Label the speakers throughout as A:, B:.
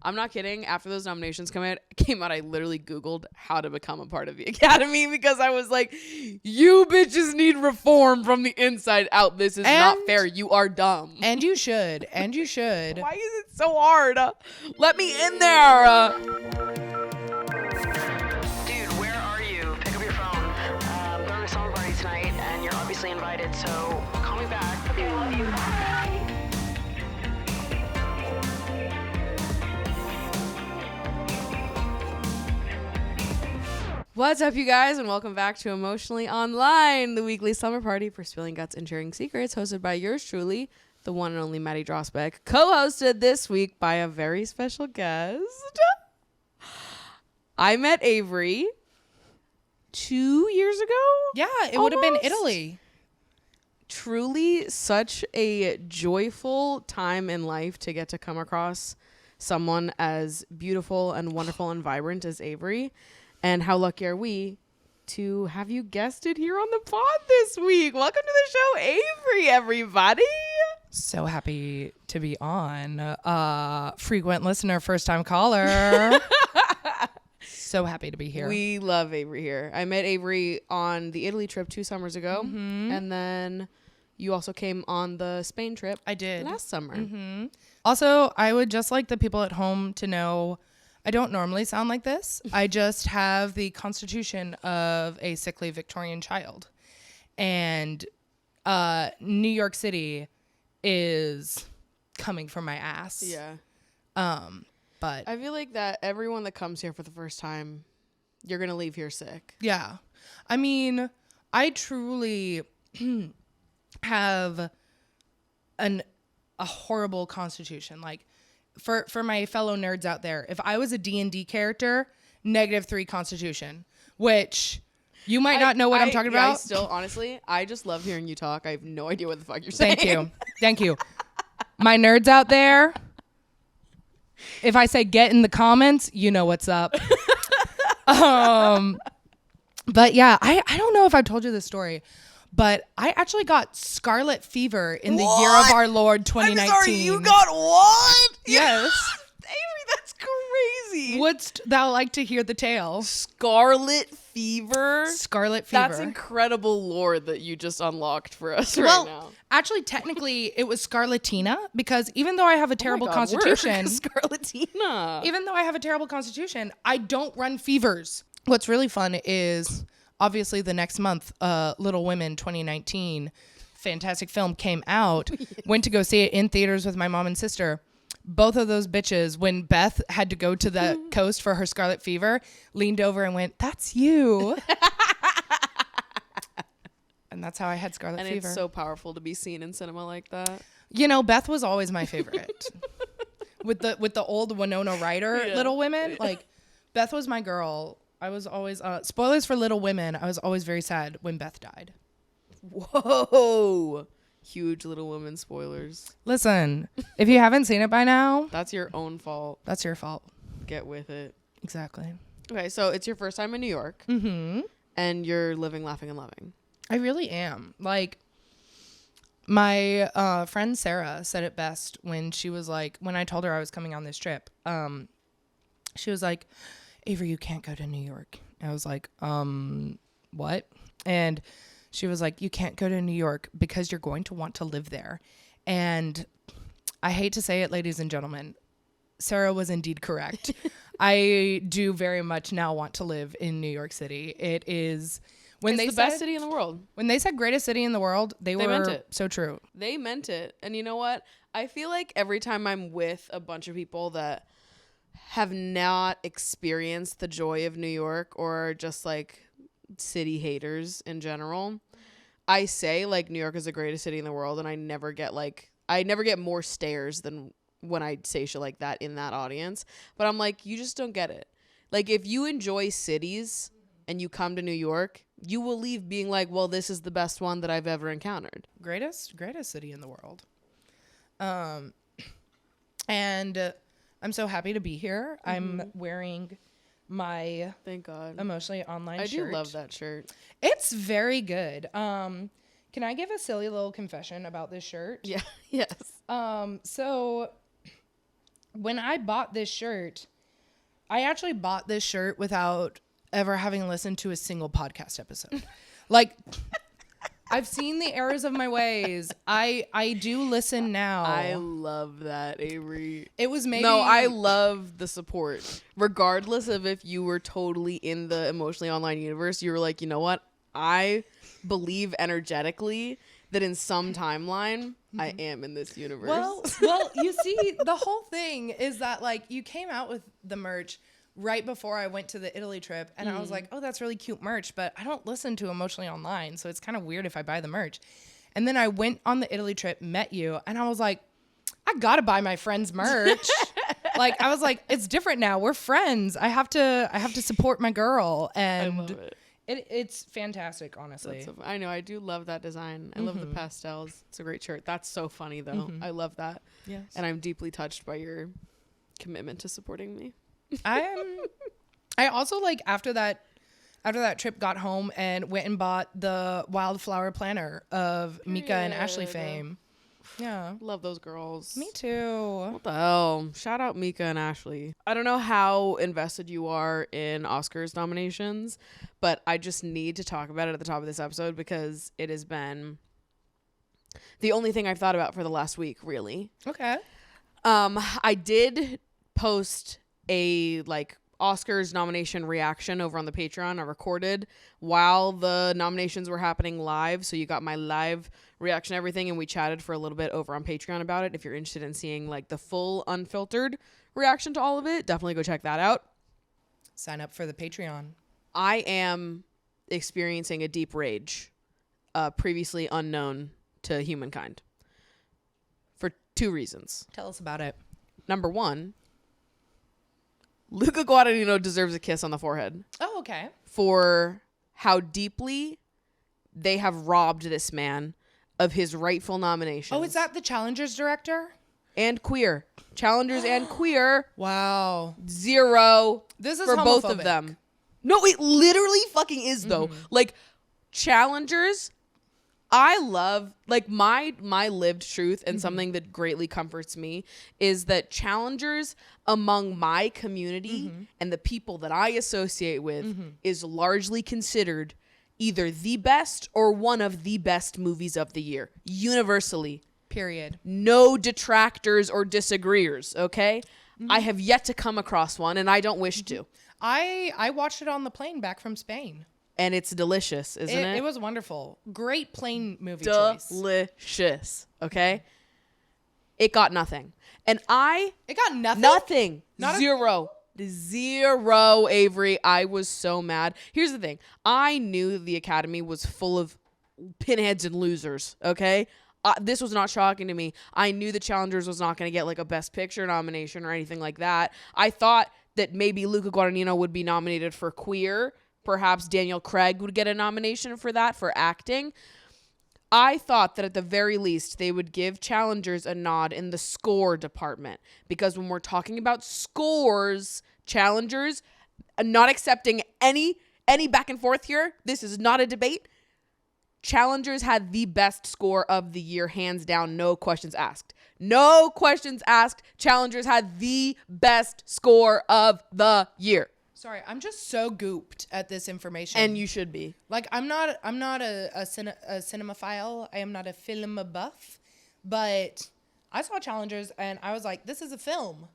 A: I'm not kidding. After those nominations came out, I literally Googled how to become a part of the Academy because I was like, you bitches need reform from the inside out. This is not fair. You are dumb.
B: And you should. And you should.
A: Why is it so hard? Let me in there.
C: Dude, where are you? Pick up your phone. I'm going to a summer party tonight, and you're obviously invited, so call me back. Okay, I love you. Bye.
A: What's up, you guys, and welcome back to Emotionally Online, the weekly summer party for spilling guts and sharing secrets, hosted by yours truly, the one and only Maddie Drosbeck, co-hosted this week by a very special guest. I met Avery 2 years ago.
B: Yeah, it would have been Italy.
A: Truly such a joyful time in life to get to come across someone as beautiful and wonderful and vibrant as Avery. And how lucky are we to have you guested here on the pod this week? Welcome to the show, Avery, everybody.
B: So happy to be on. Frequent listener, first time caller. So happy to be here.
A: We love Avery here. I met Avery on the Italy trip 2 summers ago. Mm-hmm. And then you also came on the Spain trip.
B: I did.
A: Last summer.
B: Mm-hmm. Also, I would just like the people at home to know I don't normally sound like this. I just have the constitution of a sickly Victorian child. And New York City is coming for my ass.
A: Yeah.
B: But
A: I feel like that everyone that comes here for the first time, you're going to leave here sick.
B: Yeah. I mean, I truly have a horrible constitution. Like, for my fellow nerds out there, if I was a D&D character, -3 constitution, which you might not know what I'm talking about.
A: I still, honestly, I just love hearing you talk. I have no idea what the fuck you're saying.
B: Thank you. My nerds out there, if I say get in the comments, you know what's up. But yeah, I don't know if I've told you this story, but I actually got scarlet fever in the year of our Lord 2019.
A: I'm sorry, you got what?
B: Yes.
A: Avery, that's crazy.
B: Wouldst thou like to hear the tale?
A: Scarlet fever?
B: Scarlet fever.
A: That's incredible lore that you just unlocked for us right now.
B: Actually, technically, it was scarlatina because even though I have a terrible constitution,
A: scarlatina.
B: Even though I have a terrible constitution, I don't run fevers. What's really fun is obviously the next month, Little Women 2019, fantastic film, came out. Went to go see it in theaters with my mom and sister. Both of those bitches, when Beth had to go to the coast for her scarlet fever, leaned over and went, "That's you." And that's how I had scarlet fever.
A: And it's so powerful to be seen in cinema like that.
B: You know, Beth was always my favorite. with the old Winona Ryder Little Women, like Beth was my girl. I was always spoilers for Little Women. I was always very sad when Beth died.
A: Whoa. Huge Little Women spoilers.
B: Listen, if you haven't seen it by now,
A: that's your own fault.
B: That's your fault.
A: Get with it.
B: Exactly.
A: Okay, so it's your first time in New York.
B: Mm-hmm.
A: And you're living, laughing, and loving.
B: I really am. Like, my friend Sarah said it best when she was like, when I told her I was coming on this trip, she was like, "Avery, you can't go to New York." I was like, what? And she was like, "You can't go to New York because you're going to want to live there." And I hate to say it, ladies and gentlemen, Sarah was indeed correct. I do very much now want to live in New York City. It is
A: it's the best city in the world.
B: When they said greatest city in the world, they were
A: meant it.
B: So true.
A: They meant it. And you know what? I feel like every time I'm with a bunch of people that have not experienced the joy of New York or just like city haters in general, I say like New York is the greatest city in the world, and I never get more stares than when I say shit like that in that audience. But I'm like, you just don't get it. Like, if you enjoy cities and you come to New York, you will leave being like, well, this is the best one that I've ever encountered.
B: Greatest city in the world. And I'm so happy to be here. Mm-hmm. I'm wearing my
A: thank God
B: Emotionally Online shirt.
A: I do love that shirt.
B: It's very good. Can I give a silly little confession about this shirt?
A: Yeah. Yes.
B: So when I bought this shirt, I actually bought this shirt without ever having listened to a single podcast episode. Like, I've seen the errors of my ways. I do listen now.
A: I love that, Avery.
B: It was maybe...
A: No, I love the support. Regardless of if you were totally in the emotionally online universe, you were like, you know what? I believe energetically that in some timeline, I am in this universe.
B: Well, you see, the whole thing is that, like, you came out with the merch right before I went to the Italy trip, and I was like, oh, that's really cute merch, but I don't listen to Emotionally Online, so it's kind of weird if I buy the merch. And then I went on the Italy trip, met you, and I was like, I gotta buy my friend's merch. Like, I was like, it's different now. We're friends. I have to support my girl, and
A: I love it.
B: It's fantastic, honestly.
A: I know. I do love that design. I love the pastels. It's a great shirt. That's so funny, though. I love that.
B: Yes.
A: And I'm deeply touched by your commitment to supporting me.
B: I also, like, after that trip, got home and went and bought the wildflower planner of Mika and Ashley fame. Yeah.
A: Love those girls.
B: Me too.
A: What the hell? Shout out Mika and Ashley. I don't know how invested you are in Oscars nominations, but I just need to talk about it at the top of this episode because it has been the only thing I've thought about for the last week, really.
B: Okay.
A: I did post a like Oscars nomination reaction over on the Patreon. I recorded while the nominations were happening live, so you got my live reaction, everything, and we chatted for a little bit over on Patreon about it. If you're interested in seeing like the full unfiltered reaction to all of it, definitely go check that out.
B: Sign up for the Patreon.
A: I am experiencing a deep rage, previously unknown to humankind, for 2 reasons.
B: Tell us about it.
A: Number 1, Luca Guadagnino deserves a kiss on the forehead
B: Oh, okay.
A: for how deeply they have robbed this man of his rightful nominations.
B: Oh, is that the Challengers director?
A: And queer. Challengers and queer.
B: Wow.
A: 0
B: This is
A: for both of
B: homophobic.
A: them. No, it literally fucking is, though. Like, Challengers, I love, like, my lived truth and something that greatly comforts me is that challengers among my community and the people that I associate with is largely considered either the best or one of the best movies of the year, universally.
B: Period.
A: No detractors or disagreeers, okay? I have yet to come across one, and I don't wish to.
B: I watched it on the plane back from Spain.
A: And it's delicious, isn't it?
B: It was wonderful. Great plane movie choice.
A: Delicious, okay? It got nothing. And
B: It got nothing?
A: nothing.
B: Not a-
A: 0, Avery. I was so mad. Here's the thing. I knew the Academy was full of pinheads and losers, okay? This was not shocking to me. I knew the Challengers was not going to get like a Best Picture nomination or anything like that. I thought that maybe Luca Guadagnino would be nominated for queer. Perhaps Daniel Craig would get a nomination for that, for acting. I thought that at the very least they would give Challengers a nod in the score department. Because when we're talking about scores, Challengers, not accepting any back and forth here, this is not a debate. Challengers had the best score of the year, hands down, no questions asked. No questions asked. Challengers had the best score of the year.
B: Sorry, I'm just so gooped at this information.
A: And you should be.
B: Like, I'm not a cinemaphile. I am not a film buff. But I saw Challengers and I was like, this is a film.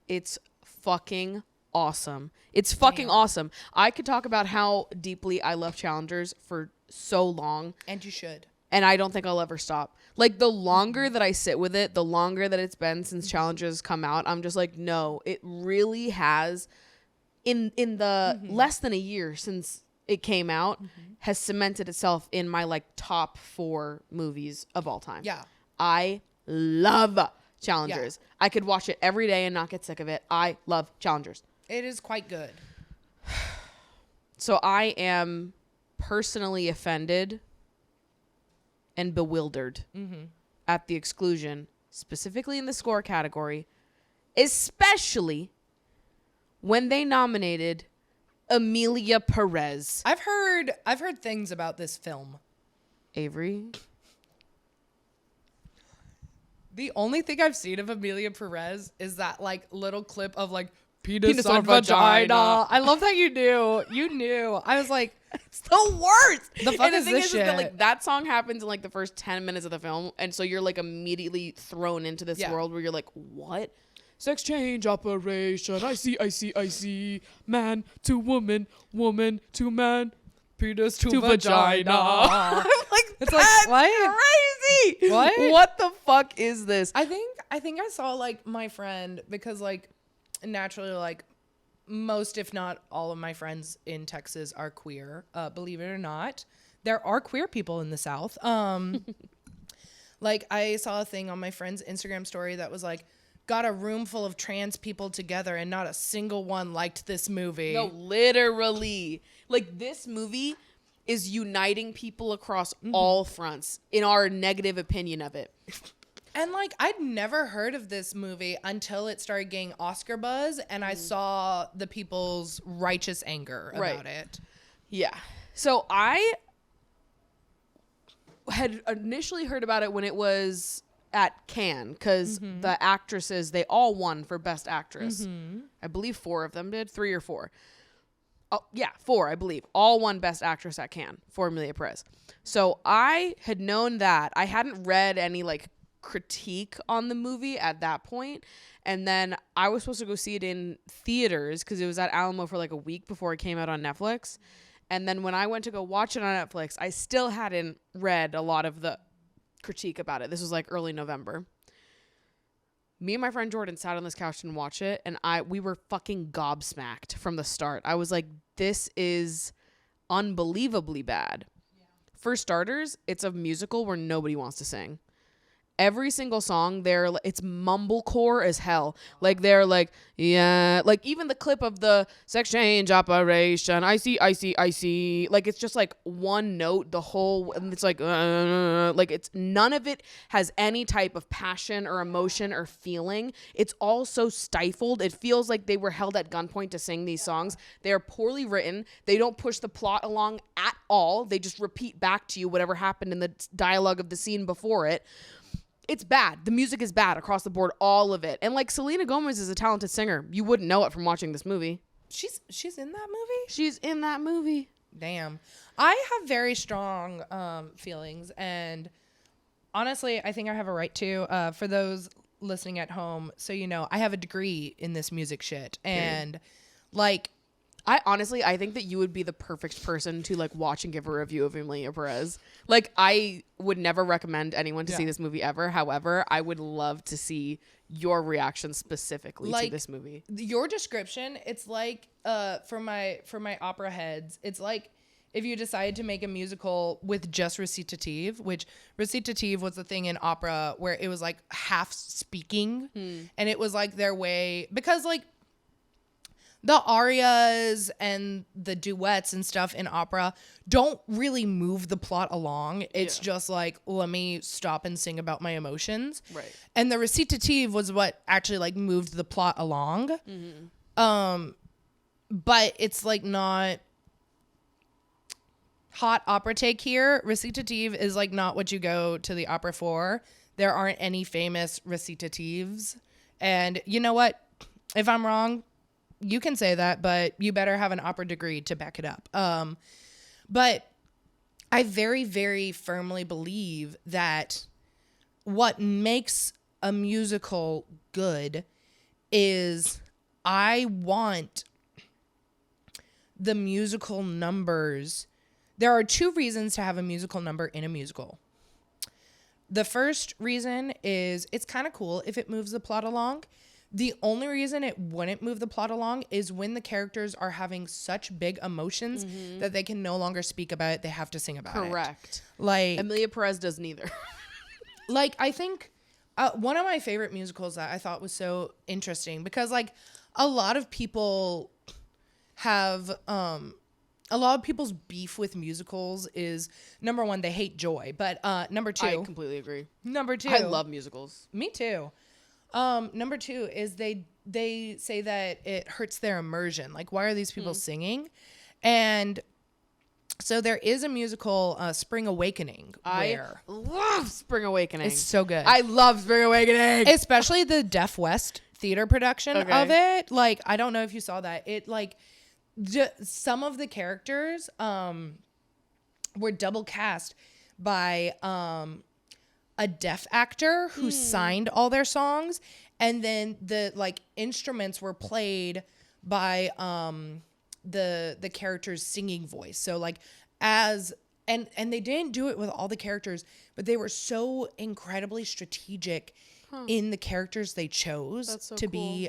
A: It's fucking awesome. It's fucking awesome. I could talk about how deeply I love Challengers for so long.
B: And you should.
A: And I don't think I'll ever stop. Like, the longer that I sit with it, the longer that it's been since Challengers come out, I'm just like, no, it really has... in the less than a year since it came out, has cemented itself in my like top 4 movies of all time.
B: Yeah.
A: I love Challengers. Yeah. I could watch it every day and not get sick of it. I love Challengers.
B: It is quite good.
A: So I am personally offended and bewildered at the exclusion, specifically in the score category, especially when they nominated Emilia Perez.
B: I've heard things about this film.
A: Avery?
B: The only thing I've seen of Amelia Perez is that like little clip of like penis
A: or
B: on vagina.
A: vagina.
B: I love that you knew. You knew. I was like,
A: It's the worst.
B: The fuck
A: and the
B: is
A: thing
B: this
A: is that,
B: shit?
A: like, that song happens in like the first 10 minutes of the film, and so you're like immediately thrown into this
B: Yeah.
A: world where you're like, what? Sex change operation. I see. Man to woman, woman to man,
B: penis to
A: vagina. I'm like,
B: It's like,
A: that's
B: what?
A: crazy.
B: What?
A: What the fuck is this?
B: I think I saw like my friend, because like naturally like most if not all of my friends in Texas are queer. Believe it or not, there are queer people in the South. Like I saw a thing on my friend's Instagram story that was like, got a room full of trans people together and not a single one liked this movie.
A: No, literally. Like, this movie is uniting people across all fronts in our negative opinion of it.
B: And like I'd never heard of this movie until it started getting Oscar buzz, and I saw the people's righteous anger about it.
A: Yeah. So I had initially heard about it when it was at Cannes, because the actresses, they all won for Best Actress. I believe 4 of them did, 3 or 4. Oh, yeah, 4, I believe. All won Best Actress at Cannes for Amelia Perez. So I had known that. I hadn't read any like critique on the movie at that point. And then I was supposed to go see it in theaters because it was at Alamo for like a week before it came out on Netflix. And then when I went to go watch it on Netflix, I still hadn't read a lot of the critique about it. This was like early November. Me and my friend Jordan sat on this couch and watched it, and we were fucking gobsmacked from the start. I was like, this is unbelievably bad. Yeah. For starters, it's a musical where nobody wants to sing. Every single song there, it's mumblecore as hell. Like, they're like, yeah, like even the clip of the sex change operation, I see. Like, it's just like one note the whole, and it's like it's none of it has any type of passion or emotion or feeling. It's all so stifled. It feels like they were held at gunpoint to sing these songs. They are poorly written. They don't push the plot along at all. They just repeat back to you whatever happened in the dialogue of the scene before it. It's bad. The music is bad across the board, all of it. And like, Selena Gomez is a talented singer. You wouldn't know it from watching this movie.
B: She's in that movie?
A: She's in that movie.
B: Damn. I have very strong feelings, and honestly, I think I have a right to. For those listening at home, so you know, I have a degree in this music shit, and like,
A: I think that you would be the perfect person to like watch and give a review of Amelia Perez. Like, I would never recommend anyone to see this movie ever. However, I would love to see your reaction specifically to this movie.
B: Your description, it's like for my opera heads, it's like if you decided to make a musical with just recitative, which recitative was the thing in opera where it was like half speaking, and it was like their way, because like the arias and the duets and stuff in opera don't really move the plot along. It's just like, let me stop and sing about my emotions.
A: Right.
B: And the recitative was what actually like moved the plot along. But it's like not hot opera take here. Recitative is like not what you go to the opera for. There aren't any famous recitatives. And you know what? If I'm wrong, you can say that, but you better have an opera degree to back it up. But I very, very firmly believe that what makes a musical good is I want the musical numbers. There are 2 reasons to have a musical number in a musical. The first reason is it's kind of cool if it moves the plot along. The only reason it wouldn't move the plot along is when the characters are having such big emotions that they can no longer speak about it. They have to sing about it.
A: Correct.
B: Like,
A: Amelia Perez does neither.
B: like, I think one of my favorite musicals that I thought was so interesting, because like a lot of people have, a lot of people's beef with musicals is, number 1, they hate joy. But number 2.
A: I completely agree.
B: Number 2.
A: I love musicals.
B: Me too. Number 2 is they say that it hurts their immersion. Like, why are these people singing? And So there is a musical, Spring Awakening.
A: I love Spring Awakening.
B: It's so good.
A: I love Spring Awakening.
B: Especially the Deaf West theater production of it. Like, I don't know if you saw that. It, like, some of the characters were double cast by a deaf actor who signed all their songs, and then the like instruments were played by the character's singing voice. So like and they didn't do it with all the characters, but they were so incredibly strategic in the characters they chose to be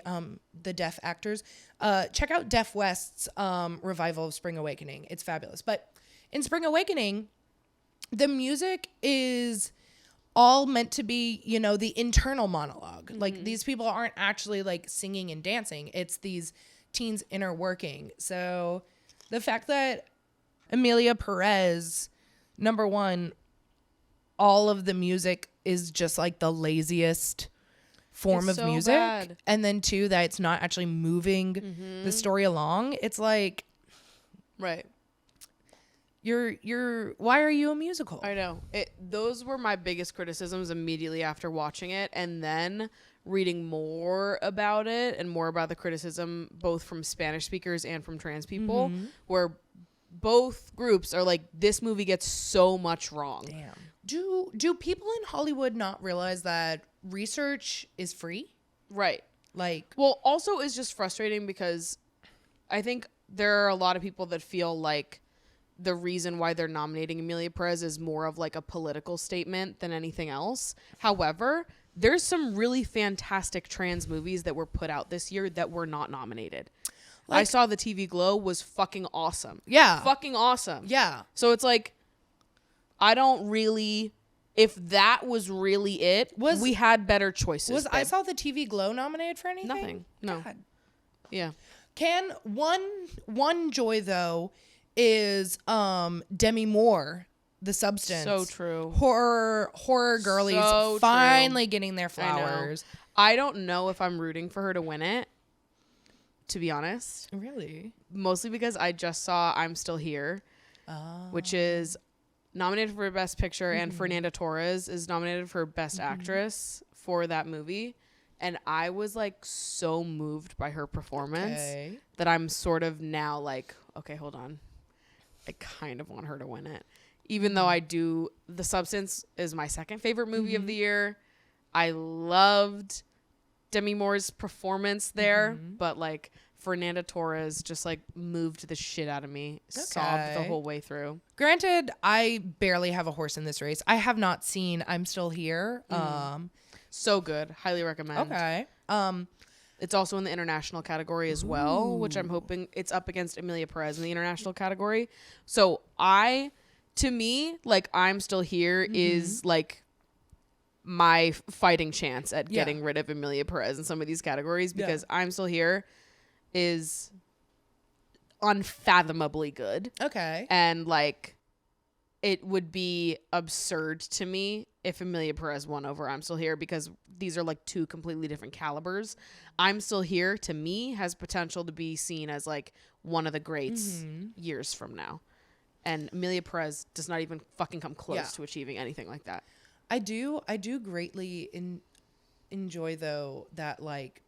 B: the deaf actors. Check out Deaf West's revival of Spring Awakening. It's fabulous. But in Spring Awakening, the music is all meant to be, you know, the internal monologue. Like, these people aren't actually like singing and dancing. It's these teens' inner working. So the fact that Emilia Perez, number one, all of the music is just like the laziest form of music. Bad. And then two, that it's not actually moving the story along. It's like,
A: right.
B: Why are you a musical?
A: I know. Those were my biggest criticisms immediately after watching it, and then reading more about it and more about the criticism both from Spanish speakers and from trans people, where both groups are like, this movie gets so much wrong.
B: Damn. Do people in Hollywood not realize that research is free?
A: Right.
B: Like,
A: well, also it's just frustrating because I think there are a lot of people that feel like the reason why they're nominating Emilia Perez is more of like a political statement than anything else. However, there's some really fantastic trans movies that were put out this year that were not nominated. Like, I saw the TV Glow was fucking awesome.
B: Yeah.
A: Fucking awesome.
B: Yeah.
A: So it's like, I don't really, if that was really it, we had better choices.
B: I saw the TV Glow nominated for anything?
A: Nothing. No.
B: God.
A: Yeah.
B: Can one joy though is Demi Moore, The Substance.
A: So true.
B: Horror girlies
A: so
B: finally getting their flowers.
A: I don't know if I'm rooting for her to win it, to be honest.
B: Really?
A: Mostly because I just saw I'm Still Here, which is nominated for Best Picture, and Fernanda Torres is nominated for Best Actress for that movie. And I was like so moved by her performance that I'm sort of now like, okay, hold on. I kind of want her to win it. Even though I do, The Substance is my second favorite movie of the year. I loved Demi Moore's performance there, but like Fernanda Torres just like moved the shit out of me. Sobbed the whole way through.
B: Granted, I barely have a horse in this race. I have not seen I'm Still Here.
A: So good. Highly recommend.
B: Okay.
A: It's also in the international category as well, which I'm hoping it's up against Emilia Perez in the international category. So to me, like I'm Still Here is like my fighting chance at getting rid of Emilia Perez in some of these categories, because I'm Still Here is unfathomably good.
B: Okay.
A: And like it would be absurd to me if Emilia Perez won over I'm Still Here, because these are like two completely different calibers. I'm Still Here to me has potential to be seen as like one of the greats years from now. And Emilia Perez does not even fucking come close to achieving anything like that.
B: I do greatly enjoy though that like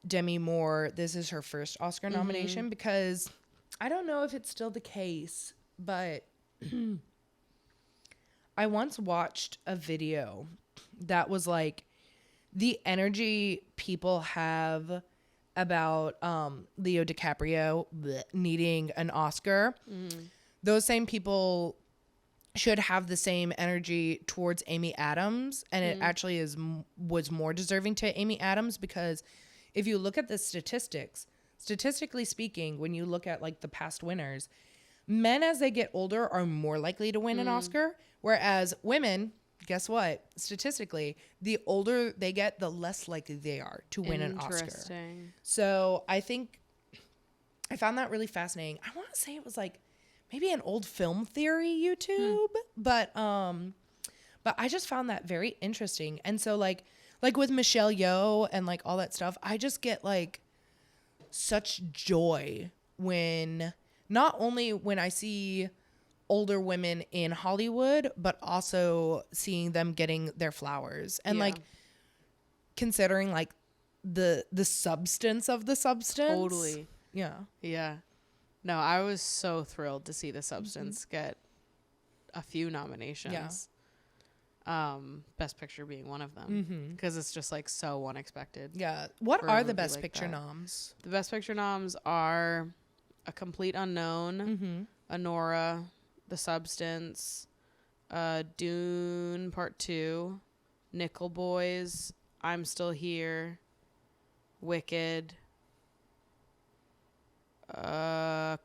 B: Demi Moore, this is her first Oscar nomination, because I don't know if it's still the case, but I once watched a video that was like the energy people have about Leo DiCaprio needing an Oscar. Those same people should have the same energy towards Amy Adams, and it actually was more deserving to Amy Adams, because if you look at the statistically speaking, when you look at like the past winners, men as they get older are more likely to win an Oscar, whereas women, guess what? Statistically, the older they get, the less likely they are to win an Oscar. So I think I found that really fascinating. I want to say it was like maybe an old film theory YouTube, but I just found that very interesting. And so like with Michelle Yeoh and like all that stuff, I just get like such joy when not only when I see older women in Hollywood, but also seeing them getting their flowers and like considering like the substance of the substance.
A: Totally.
B: Yeah.
A: Yeah. No, I was so thrilled to see The Substance get a few nominations. Best Picture being one of them, because it's just like so unexpected.
B: Yeah. What
A: for
B: are
A: a
B: the
A: movie
B: Best
A: like
B: Picture
A: that.
B: noms?
A: The Best Picture noms are A Complete Unknown, Anora, The Substance, Dune Part 2, Nickel Boys, I'm Still Here, Wicked,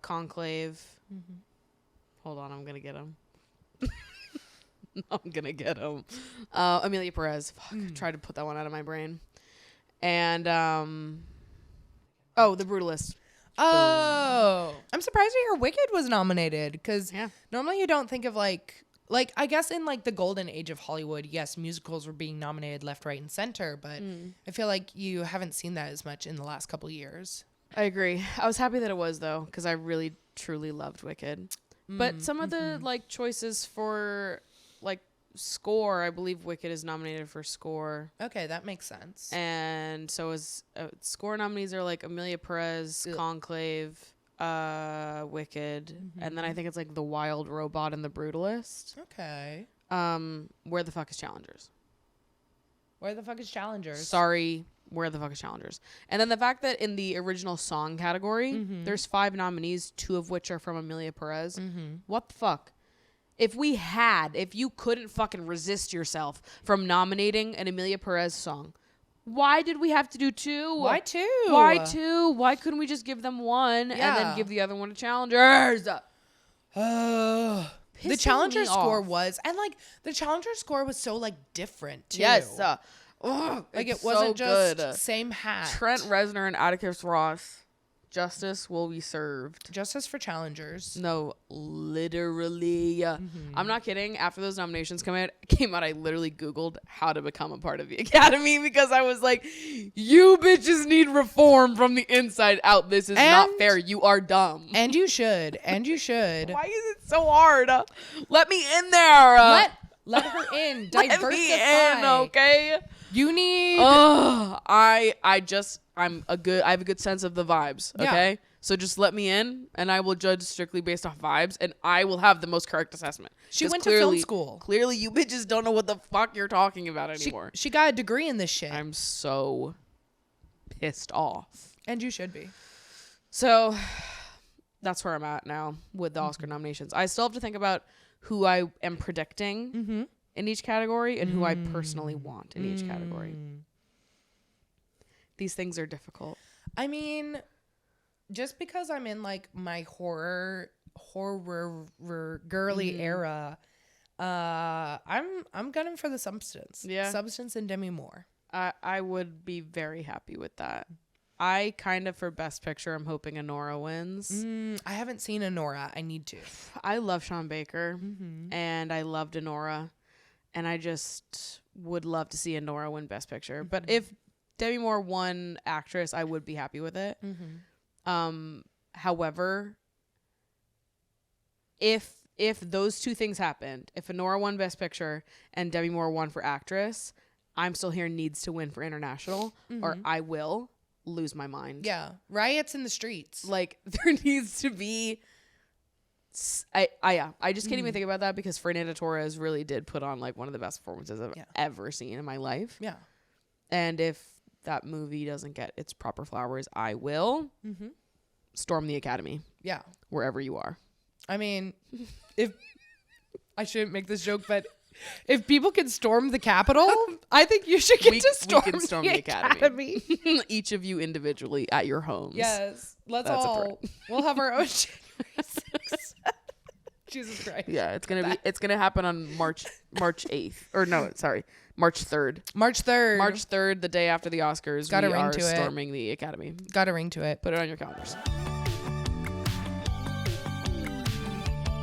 A: Conclave. Hold on, I'm gonna get them. I'm gonna get them. Amelia Perez. Fuck, tried to put that one out of my brain. And The Brutalist.
B: Oh, I'm surprised to hear Wicked was nominated because
A: Yeah.
B: normally you don't think of like I guess in like the golden age of Hollywood, yes, musicals were being nominated left, right, and center, but I feel like you haven't seen that as much in the last couple of years.
A: I agree. I was happy that it was though, because I really truly loved Wicked. But some of the like choices for like score, I believe Wicked is nominated for score.
B: Okay, that makes sense.
A: And so is score nominees are like Amelia Perez, Conclave, Wicked, and then I think it's like The Wild Robot and The Brutalist.
B: Okay.
A: Where the fuck is Challengers?
B: Where the fuck is Challengers?
A: Sorry, where the fuck is Challengers? And then the fact that in the original song category, there's 5 nominees, 2 of which are from Amelia Perez. What the fuck? If you couldn't fucking resist yourself from nominating an Amelia Perez song, why did we have to do 2?
B: Why 2?
A: Why 2? Why couldn't we just give them 1 and then give the other one to Challengers?
B: The Challenger
A: me
B: score
A: off.
B: was, and like the Challenger score was so like different too.
A: Yes.
B: Like
A: it's
B: it wasn't
A: so
B: just
A: good.
B: same hat.
A: Trent Reznor and Atticus Ross. Justice will be served.
B: Justice for Challengers.
A: No, literally. I'm not kidding. After those nominations came out, I literally Googled how to become a part of the Academy because I was like, you bitches need reform from the inside out. This is not fair. You are dumb.
B: And you should. And you should.
A: Why is it so hard? Let me in there.
B: Let her in.
A: Let
B: Diversify.
A: me in, okay?
B: You need.
A: I have a good sense of the vibes, okay?
B: Yeah.
A: So just let me in and I will judge strictly based off vibes and I will have the most correct assessment.
B: She
A: 'Cause
B: went to film school.
A: Clearly you bitches don't know what the fuck you're talking about anymore.
B: She got a degree in this shit.
A: I'm so pissed off.
B: And you should be.
A: So that's where I'm at now with the Oscar nominations. I still have to think about who I am predicting in each category and who I personally want in each category. These things are difficult.
B: I mean, just because I'm in like my horror girly era, I'm gunning for The Substance.
A: Yeah.
B: Substance and Demi Moore.
A: I would be very happy with that. I kind of, for Best Picture, I'm hoping Anora wins.
B: I haven't seen Anora. I need to.
A: I love Sean Baker and I loved Anora, and I just would love to see Anora win Best Picture. But if Demi Moore won Actress, I would be happy with it. However, if those two things happened, if Anora won Best Picture and Demi Moore won for Actress, I'm Still Here needs to win for International, or I will lose my mind.
B: Yeah. Riots in the streets.
A: Like, there needs to be... I just can't even think about that because Fernanda Torres really did put on like one of the best performances I've ever seen in my life.
B: Yeah.
A: And if that movie doesn't get its proper flowers, I will storm the Academy.
B: Yeah.
A: Wherever you are.
B: I mean, if I shouldn't make this joke, but if people can storm the Capitol, I think you should get to storm,
A: we can storm the Academy. Each of you individually at your homes.
B: Yes. That's we'll have our own January 6th. Jesus Christ.
A: Yeah, it's gonna happen on March 8th. Or no, sorry. March 3rd.
B: March 3rd.
A: March 3rd, the day after the Oscars,
B: Got a
A: we
B: ring
A: are
B: to it.
A: storming the Academy.
B: Got a ring to it.
A: Put it on your calendars.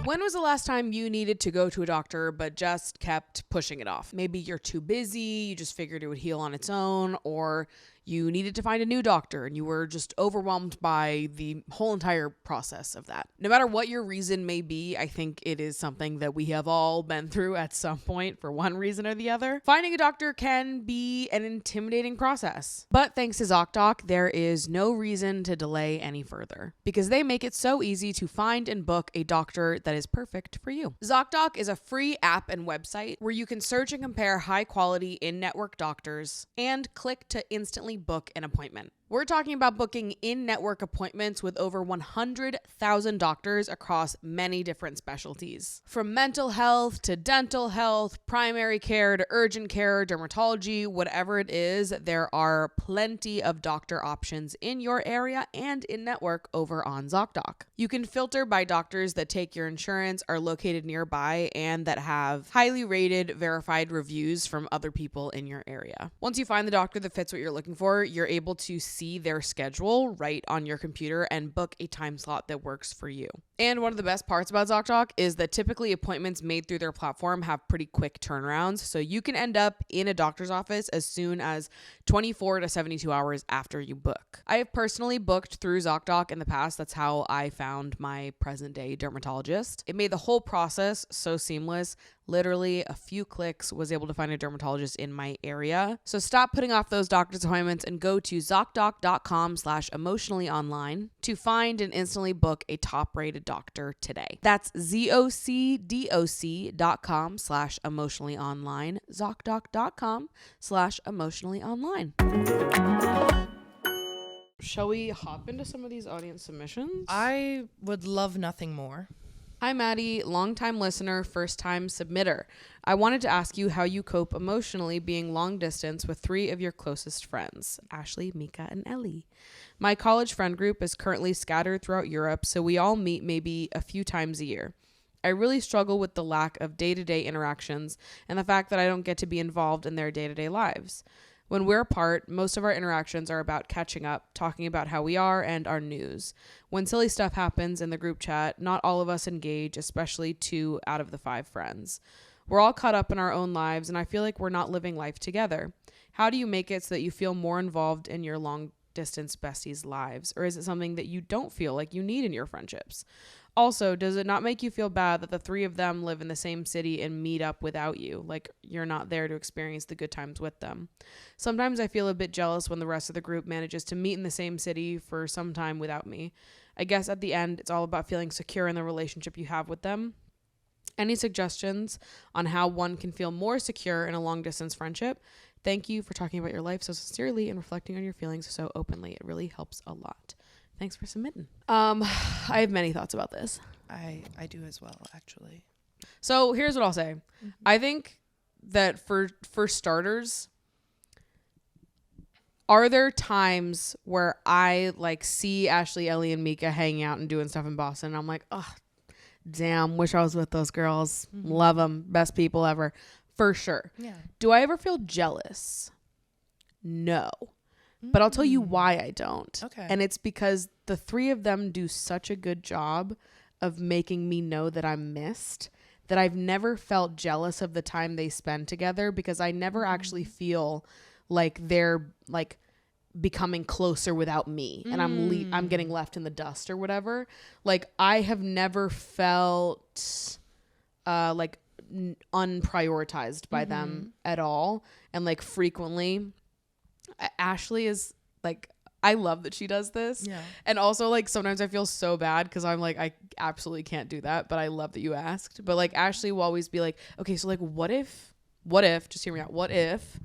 A: When was the last time you needed to go to a doctor but just kept pushing it off? Maybe you're too busy, you just figured it would heal on its own, or you needed to find a new doctor and you were just overwhelmed by the whole entire process of that. No matter what your reason may be, I think it is something that we have all been through at some point for one reason or the other. Finding a doctor can be an intimidating process, but thanks to ZocDoc, there is no reason to delay any further because they make it so easy to find and book a doctor that is perfect for you. ZocDoc is a free app and website where you can search and compare high quality in-network doctors and click to instantly book an appointment. We're talking about booking in-network appointments with over 100,000 doctors across many different specialties. From mental health to dental health, primary care to urgent care, dermatology, whatever it is, there are plenty of doctor options in your area and in-network over on ZocDoc. You can filter by doctors that take your insurance, are located nearby, and that have highly rated, verified reviews from other people in your area. Once you find the doctor that fits what you're looking for, you're able to see their schedule right on your computer and book a time slot that works for you. And one of the best parts about ZocDoc is that typically appointments made through their platform have pretty quick turnarounds, so you can end up in a doctor's office as soon as 24 to 72 hours after you book. I have personally booked through ZocDoc in the past. That's how I found my present day dermatologist. It made the whole process so seamless. Literally a few clicks, was able to find a dermatologist in my area. So stop putting off those doctor's appointments and go to ZocDoc.com/emotionallyonline to find and instantly book a top-rated doctor today. That's ZocDoc.com/emotionallyonline, ZocDoc.com/emotionallyonline. Shall we hop into some of these audience submissions?
B: I would love nothing more.
A: Hi, Maddie, longtime listener, first-time submitter. I wanted to ask you how you cope emotionally being long distance with 3 of your closest friends, Ashley, Mika, and Ellie. My college friend group is currently scattered throughout Europe, so we all meet maybe a few times a year. I really struggle with the lack of day-to-day interactions and the fact that I don't get to be involved in their day-to-day lives. When we're apart, most of our interactions are about catching up, talking about how we are and our news. When silly stuff happens in the group chat, not all of us engage, especially 2 out of the 5 friends. We're all caught up in our own lives, and I feel like we're not living life together. How do you make it so that you feel more involved in your long-distance besties' lives? Or is it something that you don't feel like you need in your friendships? Also, does it not make you feel bad that the 3 of them live in the same city and meet up without you? Like, you're not there to experience the good times with them. Sometimes I feel a bit jealous when the rest of the group manages to meet in the same city for some time without me. I guess at the end, it's all about feeling secure in the relationship you have with them. Any suggestions on how one can feel more secure in a long-distance friendship? Thank you for talking about your life so sincerely and reflecting on your feelings so openly. It really helps a lot. Thanks for submitting. I have many thoughts about this.
B: I do as well, actually.
A: So here's what I'll say. Mm-hmm. I think that for starters, are there times where I like see Ashley, Ellie, and Mika hanging out and doing stuff in Boston, and I'm like, oh, damn, wish I was with those girls. Mm-hmm. Love them. Best people ever. For sure. Yeah. Do I ever feel jealous? No. But I'll tell you why I don't. Okay. And it's because the 3 of them do such a good job of making me know that I'm missed, that I've never felt jealous of the time they spend together, because I never actually feel like they're like becoming closer without me and I'm getting left in the dust or whatever. Like, I have never felt like unprioritized by them at all. And like frequently Ashley is like, I love that she does this. Yeah. And also like sometimes I feel so bad because I'm like, I absolutely can't do that, but I love that you asked. But like Ashley will always be like, okay, so like what if, just hear me out. What if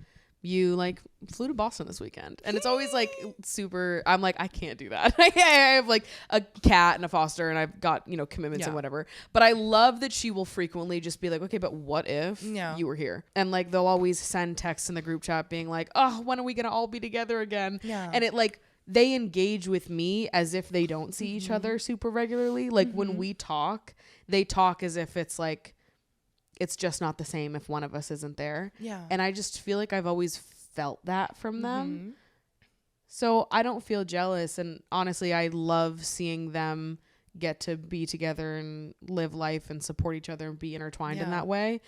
A: you like flew to Boston this weekend? And it's always like super, I'm like, I can't do that. I have like a cat and a foster and I've got, you know, commitments and whatever. But I love that she will frequently just be like, okay, but what if you were here? And like, they'll always send texts in the group chat being like, oh, when are we going to all be together again? Yeah. And it like, they engage with me as if they don't see each other super regularly. Like when we talk, they talk as if it's like, it's just not the same if one of us isn't there. Yeah. And I just feel like I've always felt that from them. So I don't feel jealous. And honestly, I love seeing them get to be together and live life and support each other and be intertwined in
B: Yeah.
A: that way.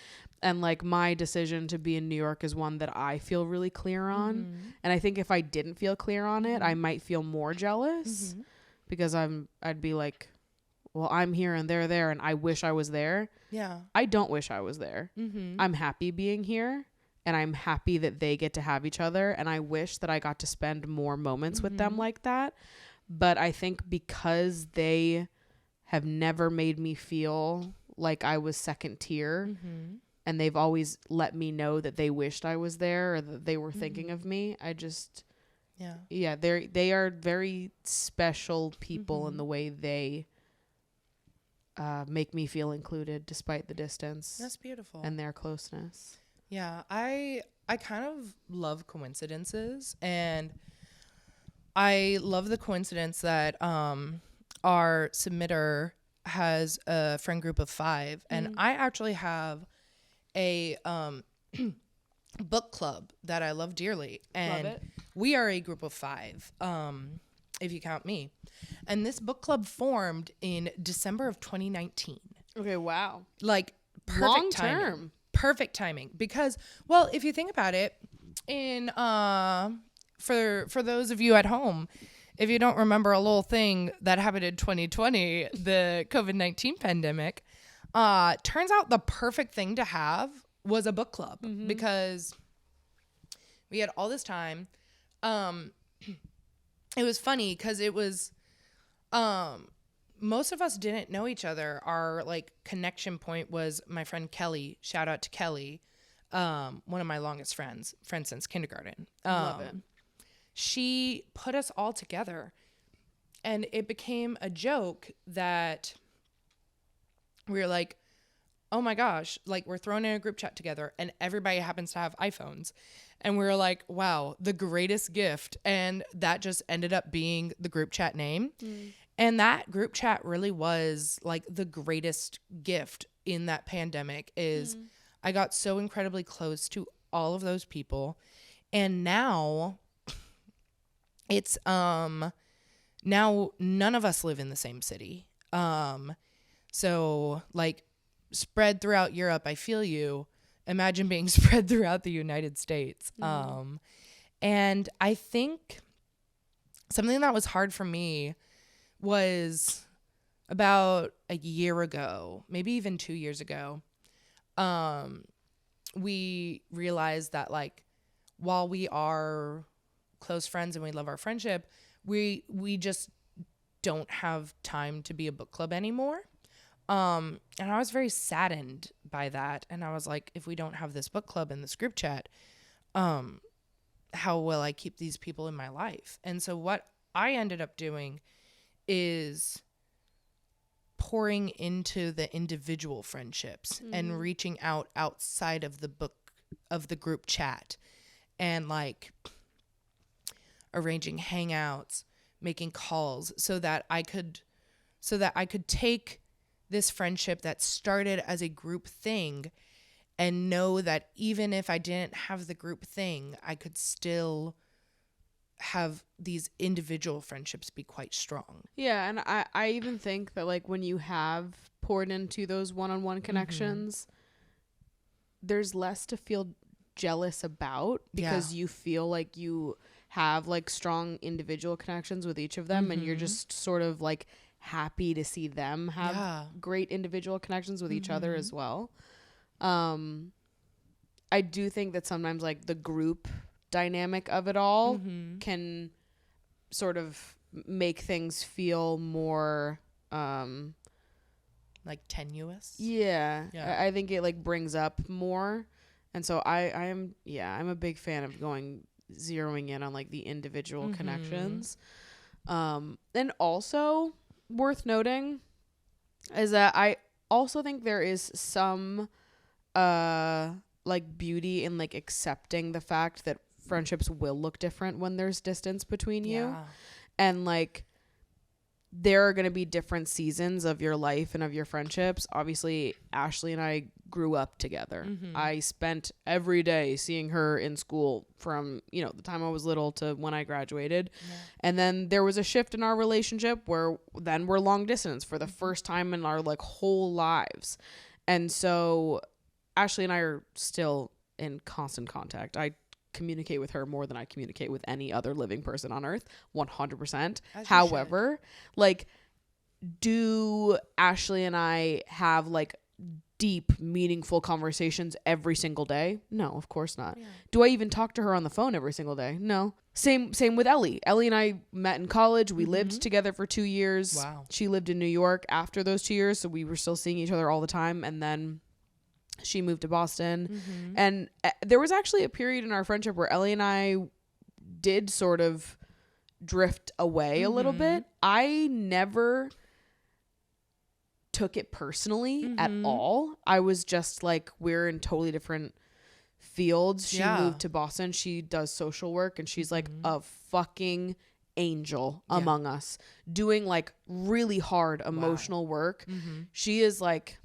A: And like my decision to be in New York is one that I feel really clear on. And I think if I didn't feel clear on it, I might feel more jealous because I'd be like, well, I'm here and they're there and I wish I was there.
B: Yeah.
A: I don't wish I was there. I'm happy being here and I'm happy that they get to have each other. And I wish that I got to spend more moments with them like that. But I think because they have never made me feel like I was second tier and they've always let me know that they wished I was there or that they were thinking of me, I just, they are very special people in the way they make me feel included despite the distance.
B: That's beautiful.
A: And their closeness.
B: Yeah, I kind of love coincidences, and I love the coincidence that our submitter has a friend group of 5, and I actually have a book club that I love dearly, and
A: Love it.
B: we are a group of 5, if you count me. And this book club formed in December of 2019.
A: Okay, wow.
B: Like perfect
A: Long
B: timing.
A: term.
B: Perfect timing, because, well, if you think about it, in for those of you at home, if you don't remember a little thing that happened in 2020, the COVID-19 pandemic, turns out the perfect thing to have was a book club because we had all this time. It was funny because it was, most of us didn't know each other. Our like connection point was my friend Kelly. Shout out to Kelly, one of my longest friends since kindergarten.
A: Love it.
B: She put us all together, and it became a joke that we were like, oh my gosh, like we're thrown in a group chat together and everybody happens to have iPhones. And we were like, wow, the greatest gift. And that just ended up being the group chat name. And that group chat really was like the greatest gift in that pandemic is I got so incredibly close to all of those people. And now it's now none of us live in the same city. So like spread throughout Europe, I feel you. Imagine being spread throughout the United States. And I think something that was hard for me was about a year ago, maybe even 2 years ago. We realized that like, while we are close friends and we love our friendship, we just don't have time to be a book club anymore. And I was very saddened by that. And I was like, if we don't have this book club and this group chat, how will I keep these people in my life? And so what I ended up doing is pouring into the individual friendships and reaching out outside of the group chat and like arranging hangouts, making calls so that I could take this friendship that started as a group thing and know that even if I didn't have the group thing, I could still have these individual friendships be quite strong.
A: Yeah, and I even think that like when you have poured into those one-on-one connections, there's less to feel jealous about because you feel like you have like strong individual connections with each of them and you're just sort of like happy to see them have great individual connections with each other as well. I do think that sometimes like the group dynamic of it all can sort of make things feel more
B: like tenuous.
A: Yeah. I think it like brings up more. And so I'm a big fan of zeroing in on like the individual connections. And also worth noting is that I also think there is some like beauty in like accepting the fact that friendships will look different when there's distance between you. And like there are going to be different seasons of your life and of your friendships. Obviously, Ashley and I grew up together.
B: Mm-hmm.
A: I spent every day seeing her in school from, you know, the time I was little to when I graduated.
B: Yeah.
A: And then there was a shift in our relationship where then we're long distance for the
B: Mm-hmm.
A: first time in our like whole lives. And so Ashley and I are still in constant contact. I communicate with her more than I communicate with any other living person on earth, 100%. However, like, do Ashley and I have like deep, meaningful conversations every single day? No, of course not.
B: Yeah.
A: Do I even talk to her on the phone every single day? No. Same with Ellie. Ellie and I met in college. We lived together for 2 years.
B: Wow.
A: She lived in New York after those 2 years, so we were still seeing each other all the time. And then she moved to Boston. And there was actually a period in our friendship where Ellie and I did sort of drift away a little bit. I never took it personally at all. I was just like, we're in totally different fields. She moved to Boston. She does social work, and she's like a fucking angel among us, doing like really hard emotional work. She is like,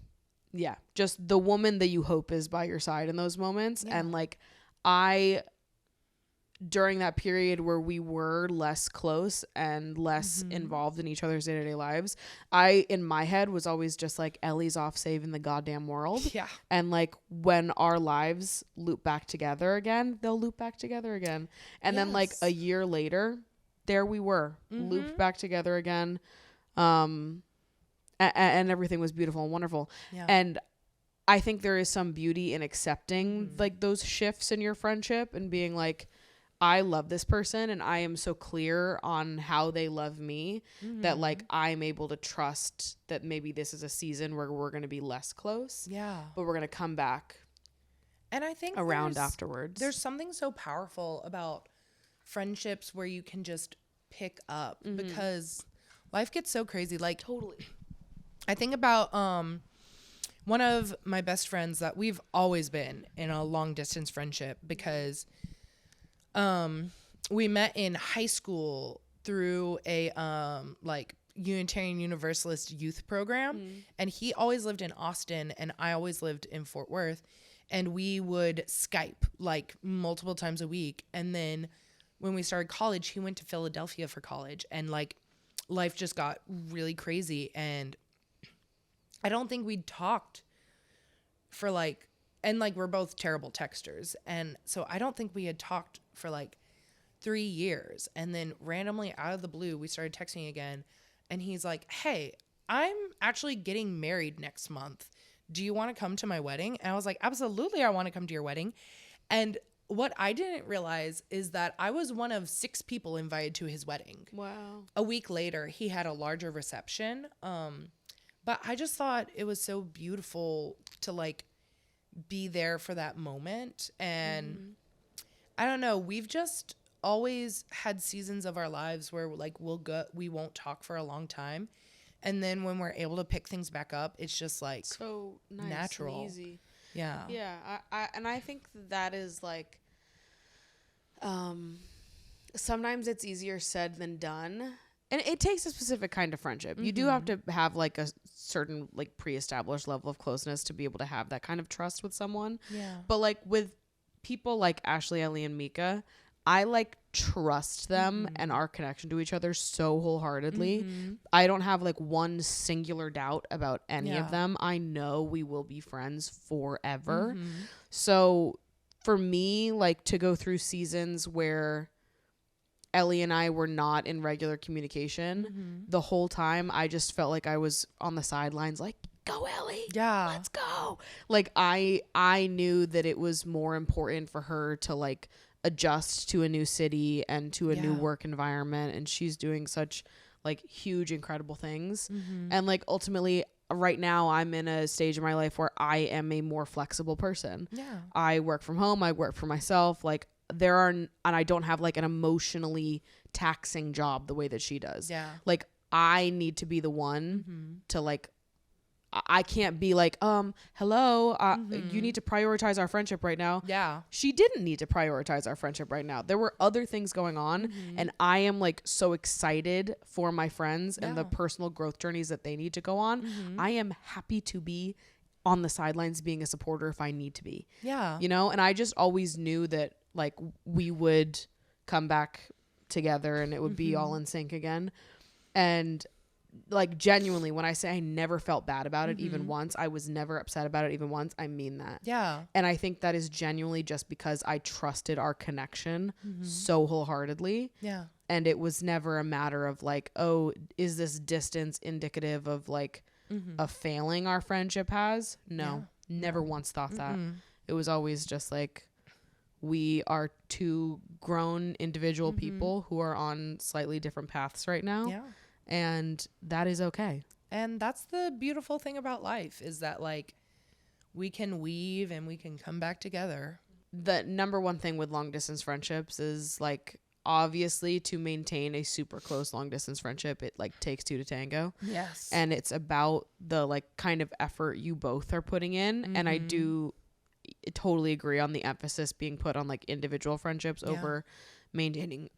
A: just the woman that you hope is by your side in those moments. And like, during that period where we were less close and less involved in each other's day-to-day lives, I, in my head, was always just like, Ellie's off saving the goddamn world.
B: Yeah.
A: And like, when our lives loop back together again, they'll loop back together again. And then like a year later, there we were, looped back together again. And everything was beautiful and wonderful.
B: Yeah.
A: And I think there is some beauty in accepting like those shifts in your friendship and being like, I love this person and I am so clear on how they love me that like I'm able to trust that maybe this is a season where we're going to be less close.
B: Yeah.
A: But we're going to come back
B: And I think
A: around afterwards.
B: There's something so powerful about friendships where you can just pick up because life gets so crazy. Like,
A: totally.
B: I think about one of my best friends that we've always been in a long distance friendship because we met in high school through a like Unitarian Universalist youth program, and he always lived in Austin and I always lived in Fort Worth, and we would Skype like multiple times a week. And then when we started college, he went to Philadelphia for college, and like life just got really crazy, and I don't think we'd talked for like, and like we're both terrible texters, and so I don't think we had talked for like 3 years. And then randomly out of the blue, we started texting again, and he's like, hey, I'm actually getting married next month. Do you want to come to my wedding? And I was like, absolutely, I want to come to your wedding. And what I didn't realize is that I was one of 6 people invited to his wedding.
A: Wow.
B: A week later, he had a larger reception. But I just thought it was so beautiful to like be there for that moment. And I don't know, we've just always had seasons of our lives where like we won't talk for a long time. And then when we're able to pick things back up, it's just like
A: So nice
B: natural.
A: and easy.
B: Yeah.
A: Yeah. I think that is like, sometimes it's easier said than done. And it takes a specific kind of friendship. You do have to have like a certain like pre-established level of closeness to be able to have that kind of trust with someone.
B: Yeah.
A: But like with people like Ashley, Ellie, and Mika, I like trust them and our connection to each other so wholeheartedly. I don't have like one singular doubt about any of them. I know we will be friends forever. So for me, like to go through seasons where Ellie and I were not in regular communication the whole time, I just felt like I was on the sidelines like, go Ellie, let's go. Like I knew that it was more important for her to like adjust to a new city and to a new work environment, and she's doing such like huge incredible things. And like ultimately right now I'm in a stage of my life where I am a more flexible person. I work from home, I work for myself, like and I don't have like an emotionally taxing job the way that she does. Like I need to be the one to like, I can't be like, hello, you need to prioritize our friendship right now. She didn't need to prioritize our friendship right now. There were other things going on, and I am like so excited for my friends and the personal growth journeys that they need to go on. I am happy to be on the sidelines being a supporter if I need to be.
B: Yeah.
A: You know, and I just always knew that like we would come back together and it would be all in sync again. And like genuinely, when I say I never felt bad about it even once, I was never upset about it even once, I mean that.
B: Yeah.
A: And I think that is genuinely just because I trusted our connection so wholeheartedly.
B: Yeah.
A: And it was never a matter of like, oh, is this distance indicative of like a failing our friendship has? No, never once thought that. It was always just like, we are two grown individual people who are on slightly different paths right now.
B: Yeah.
A: And that is okay.
B: And that's the beautiful thing about life, is that like we can weave and we can come back together.
A: The number one thing with long distance friendships is like, obviously to maintain a super close long distance friendship, it like takes two to tango.
B: Yes.
A: And it's about the like kind of effort you both are putting in. And I do totally agree on the emphasis being put on like individual friendships over maintaining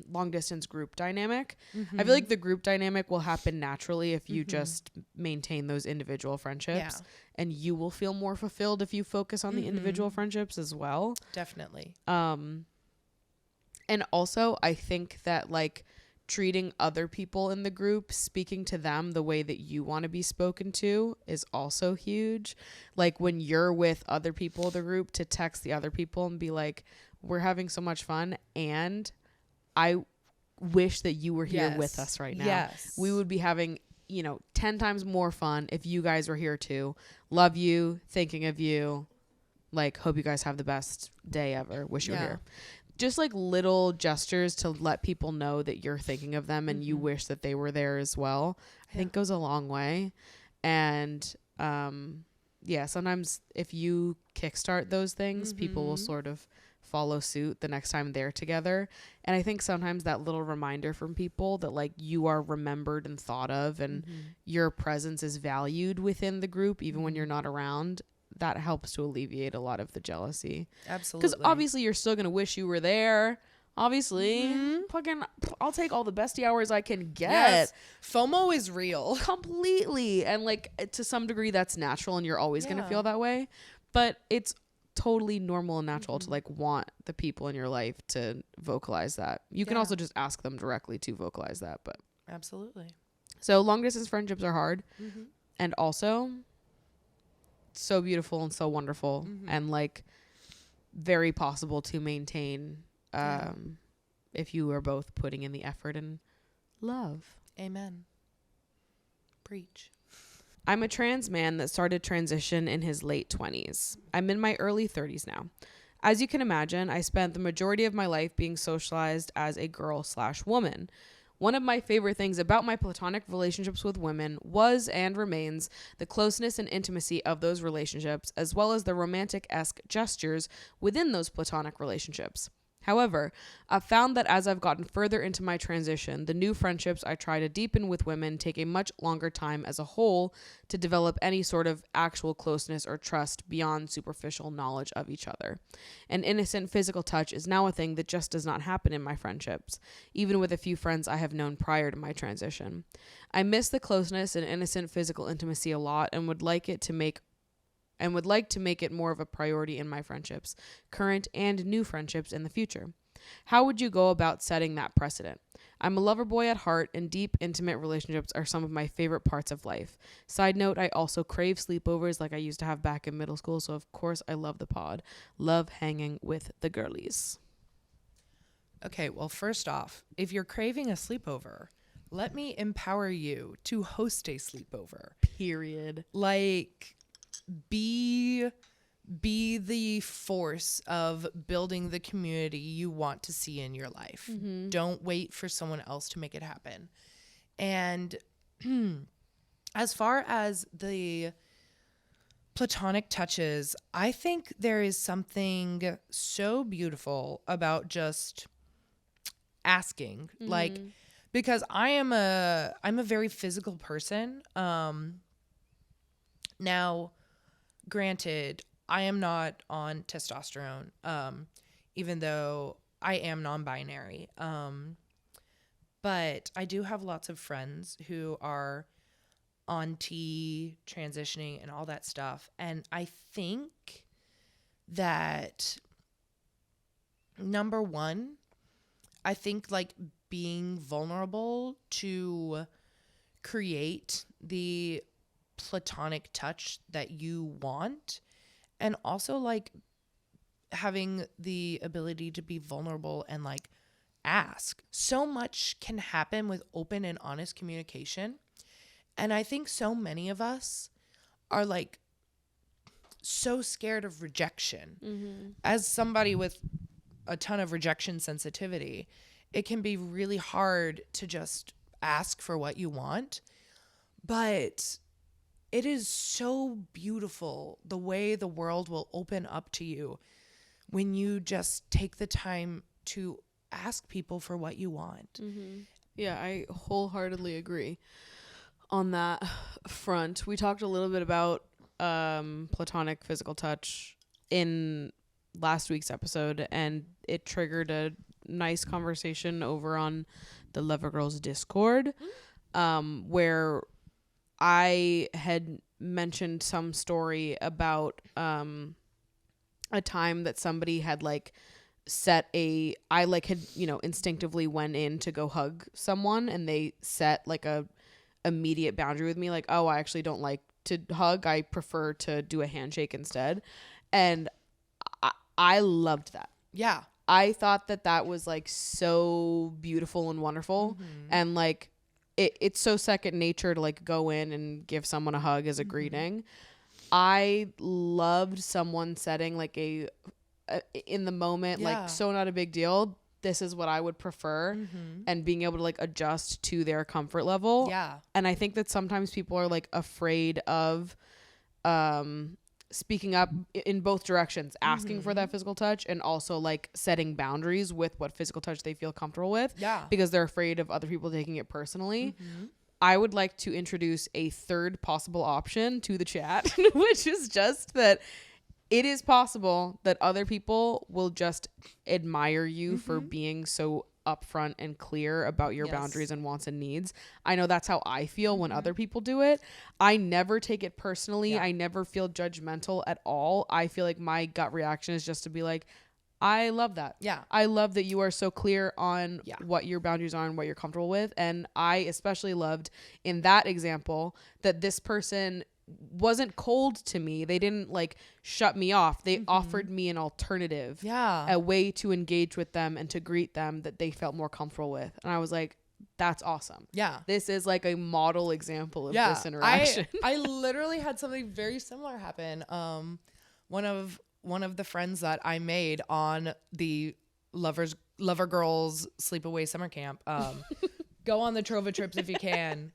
A: long distance group dynamic. I feel like the group dynamic will happen naturally if you just maintain those individual friendships, and you will feel more fulfilled if you focus on the individual friendships as well.
B: Definitely.
A: And also I think that like treating other people in the group, speaking to them the way that you want to be spoken to is also huge. Like when you're with other people in the group, to text the other people and be like, we're having so much fun and I wish that you were here with us right now.
B: Yes.
A: We would be having, 10 times more fun if you guys were here too. Love you, thinking of you. Like, hope you guys have the best day ever. Wish you were here. Just like little gestures to let people know that you're thinking of them and you wish that they were there as well, I think goes a long way. And sometimes if you kickstart those things, people will sort of follow suit the next time they're together. And I think sometimes that little reminder from people that like you are remembered and thought of and your presence is valued within the group even when you're not around, that helps to alleviate a lot of the jealousy.
B: Absolutely.
A: Because obviously you're still going to wish you were there. Obviously. Fucking, I'll take all the bestie hours I can get.
B: Yes. FOMO is real.
A: Completely. And like to some degree that's natural and you're always going to feel that way. But it's totally normal and natural to like want the people in your life to vocalize that. You can also just ask them directly to vocalize that. But
B: absolutely.
A: So long distance friendships are hard. And also so beautiful and so wonderful and like very possible to maintain if you are both putting in the effort and love.
B: Amen. Preach.
A: I'm a trans man that started transition in his late 20s. I'm in my early 30s now. As you can imagine, I spent the majority of my life being socialized as a girl/woman. One of my favorite things about my platonic relationships with women was and remains the closeness and intimacy of those relationships, as well as the romantic-esque gestures within those platonic relationships. However, I've found that as I've gotten further into my transition, the new friendships I try to deepen with women take a much longer time as a whole to develop any sort of actual closeness or trust beyond superficial knowledge of each other. An innocent physical touch is now a thing that just does not happen in my friendships, even with a few friends I have known prior to my transition. I miss the closeness and innocent physical intimacy a lot and would like to make it more of a priority in my friendships, current and new friendships in the future. How would you go about setting that precedent? I'm a lover boy at heart, and deep, intimate relationships are some of my favorite parts of life. Side note, I also crave sleepovers like I used to have back in middle school, so of course I love the pod. Love hanging with the girlies.
B: Okay, well, first off, if you're craving a sleepover, let me empower you to host a sleepover.
A: Period.
B: Like, be the force of building the community you want to see in your life. Don't wait for someone else to make it happen. And as far as the platonic touches, I think there is something so beautiful about just asking. Like, because I'm a very physical person. Now, granted, I am not on testosterone, even though I am non-binary. But I do have lots of friends who are auntie, transitioning, and all that stuff. And I think that number one, I think like being vulnerable to create the platonic touch that you want, and also like having the ability to be vulnerable and like ask. So much can happen with open and honest communication. And I think so many of us are like so scared of rejection.
A: Mm-hmm.
B: As somebody with a ton of rejection sensitivity, it can be really hard to just ask for what you want. But it is so beautiful the way the world will open up to you when you just take the time to ask people for what you want.
A: Mm-hmm. Yeah, I wholeheartedly agree on that front. We talked a little bit about platonic physical touch in last week's episode, and it triggered a nice conversation over on the Lover Girls Discord, where I had mentioned some story about a time that somebody had like I like had, you know, instinctively went in to go hug someone, and they set like a immediate boundary with me, like, oh, I actually don't like to hug, I prefer to do a handshake instead. And I loved that.
B: Yeah.
A: I thought that was like so beautiful and wonderful. Mm-hmm. And like it's so second nature to like go in and give someone a hug as a greeting. I loved someone setting like a in the moment, like, so not a big deal, this is what I would prefer, and being able to like adjust to their comfort level.
B: Yeah.
A: And I think that sometimes people are like afraid of speaking up in both directions, asking for that physical touch, and also like setting boundaries with what physical touch they feel comfortable with.
B: Yeah.
A: Because they're afraid of other people taking it personally. I would like to introduce a third possible option to the chat, which is just that it is possible that other people will just admire you for being so upfront and clear about your boundaries and wants and needs. I know that's how I feel when other people do it. I never take it personally. Yeah. I never feel judgmental at all. I feel like my gut reaction is just to be like, I love that. Yeah. I love that you are so clear on what your boundaries are and what you're comfortable with. And I especially loved in that example that this person wasn't cold to me. They didn't like shut me off. They offered me an alternative, a way to engage with them and to greet them that they felt more comfortable with. And I was like, that's awesome. Yeah. This is like a model example of this interaction.
B: I literally had something very similar happen. One of the friends that I made on the Lover Girls Sleepaway Summer Camp, go on the Trova trips if you can.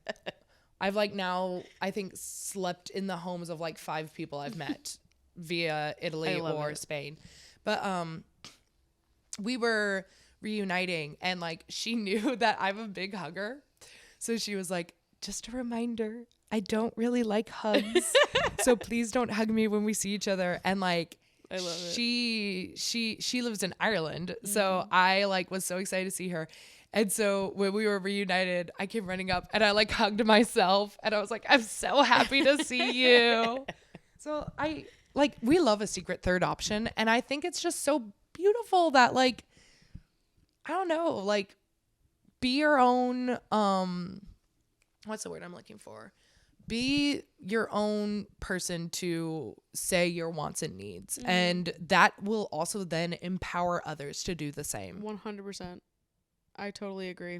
B: I've like now, I think, slept in the homes of like 5 people I've met via Italy or Spain. But we were reuniting, and like she knew that I'm a big hugger. So she was like, just a reminder, I don't really like hugs. So please don't hug me when we see each other. And like,
A: I love it.
B: She lives in Ireland. So I like was so excited to see her. And so when we were reunited, I came running up and I like hugged myself, and I was like, I'm so happy to see you. So I like, we love a secret third option. And I think it's just so beautiful that like, I don't know, like be your own, what's the word I'm looking for? Be your own person to say your wants and needs. And that will also then empower others to do the same.
A: 100%. I totally agree.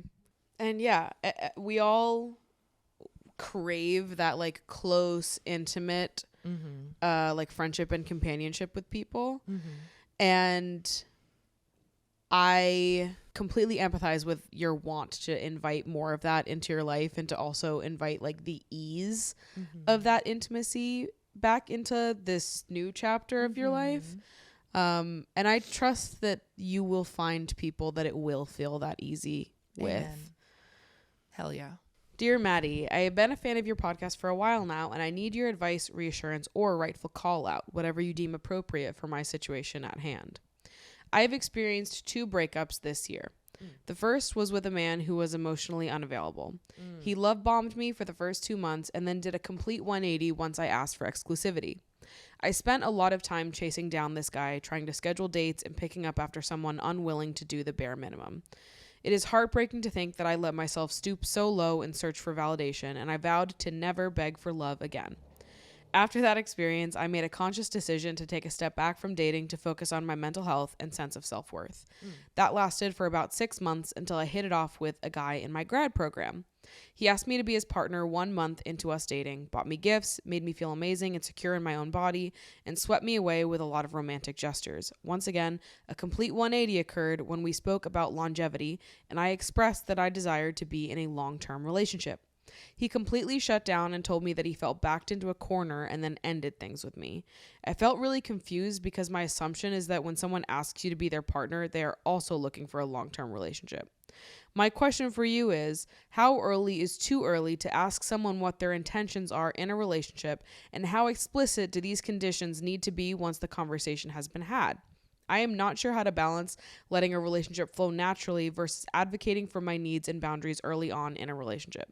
A: And yeah, we all crave that like close, intimate, like friendship and companionship with people. And I completely empathize with your want to invite more of that into your life, and to also invite like the ease of that intimacy back into this new chapter of your life. And I trust that you will find people that it will feel that easy with.
B: Amen. Hell yeah.
A: Dear Maddie, I have been a fan of your podcast for a while now, and I need your advice, reassurance, or rightful call out, whatever you deem appropriate for my situation at hand. I have experienced 2 breakups this year. The first was with a man who was emotionally unavailable. He love bombed me for the first 2 months and then did a complete 180 once I asked for exclusivity. I spent a lot of time chasing down this guy, trying to schedule dates and picking up after someone unwilling to do the bare minimum. It is heartbreaking to think that I let myself stoop so low in search for validation, and I vowed to never beg for love again. After that experience, I made a conscious decision to take a step back from dating to focus on my mental health and sense of self-worth. That lasted for about 6 months until I hit it off with a guy in my grad program. He asked me to be his partner 1 month into us dating, bought me gifts, made me feel amazing and secure in my own body, and swept me away with a lot of romantic gestures. Once again, a complete 180 occurred when we spoke about longevity, and I expressed that I desired to be in a long-term relationship. He completely shut down and told me that he felt backed into a corner and then ended things with me. I felt really confused because my assumption is that when someone asks you to be their partner, they are also looking for a long-term relationship. My question for you is, how early is too early to ask someone what their intentions are in a relationship, and how explicit do these conditions need to be once the conversation has been had? I am not sure how to balance letting a relationship flow naturally versus advocating for my needs and boundaries early on in a relationship.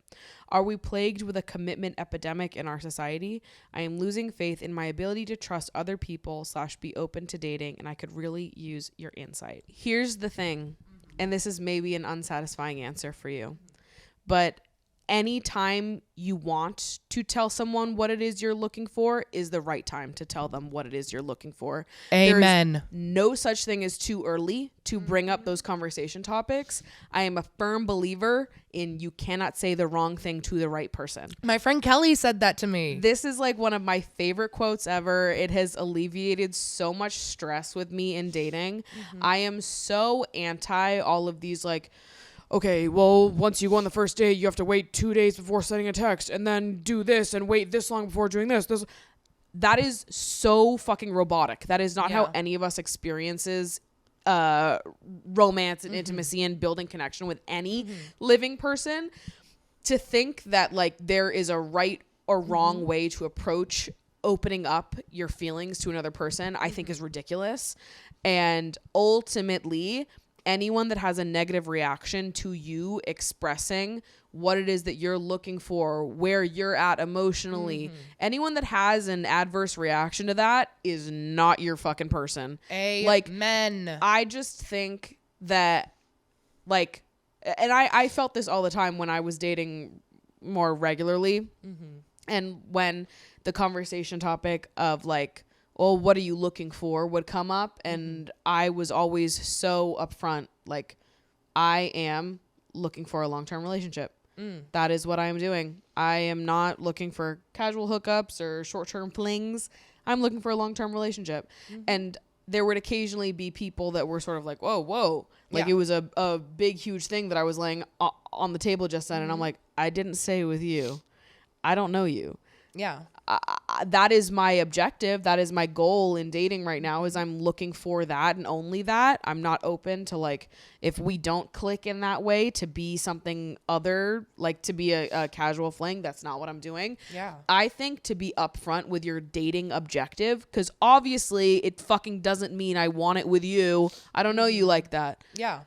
A: Are we plagued with a commitment epidemic in our society? I am losing faith in my ability to trust other people / be open to dating, and I could really use your insight. Here's the thing, and this is maybe an unsatisfying answer for you, but anytime you want to tell someone what it is you're looking for is the right time to tell them what it is you're looking for.
B: Amen.
A: There's no such thing as too early to bring up those conversation topics. I am a firm believer in you cannot say the wrong thing to the right person.
B: My friend Kelly said that to me.
A: This is like one of my favorite quotes ever. It has alleviated so much stress with me in dating. I am so anti all of these like, okay, well, once you go on the first date, you have to wait 2 days before sending a text and then do this and wait this long before doing this. That is so fucking robotic. That is not how any of us experiences romance and intimacy and building connection with any living person. To think that like there is a right or wrong way to approach opening up your feelings to another person, I think is ridiculous. And ultimately, anyone that has a negative reaction to you expressing what it is that you're looking for, where you're at emotionally, anyone that has an adverse reaction to that is not your fucking person.
B: Amen.
A: Like, I just think that, like, and I felt this all the time when I was dating more regularly. And when the conversation topic of like, well, what are you looking for would come up, and I was always so upfront, like, I am looking for a long-term relationship. That is what I am doing. I am not looking for casual hookups or short-term flings. I'm looking for a long-term relationship. And there would occasionally be people that were sort of like, whoa. Like it was a big, huge thing that I was laying on the table just then. And I'm like, I didn't say with you. I don't know you.
B: Yeah.
A: That is my objective. That is my goal in dating right now, is I'm looking for that and only that. I'm not open to, like, if we don't click in that way, to be something other, like to be a casual fling. That's not what I'm doing.
B: Yeah.
A: I think to be upfront with your dating objective, because obviously it fucking doesn't mean I want it with you. I don't know you like that.
B: Yeah.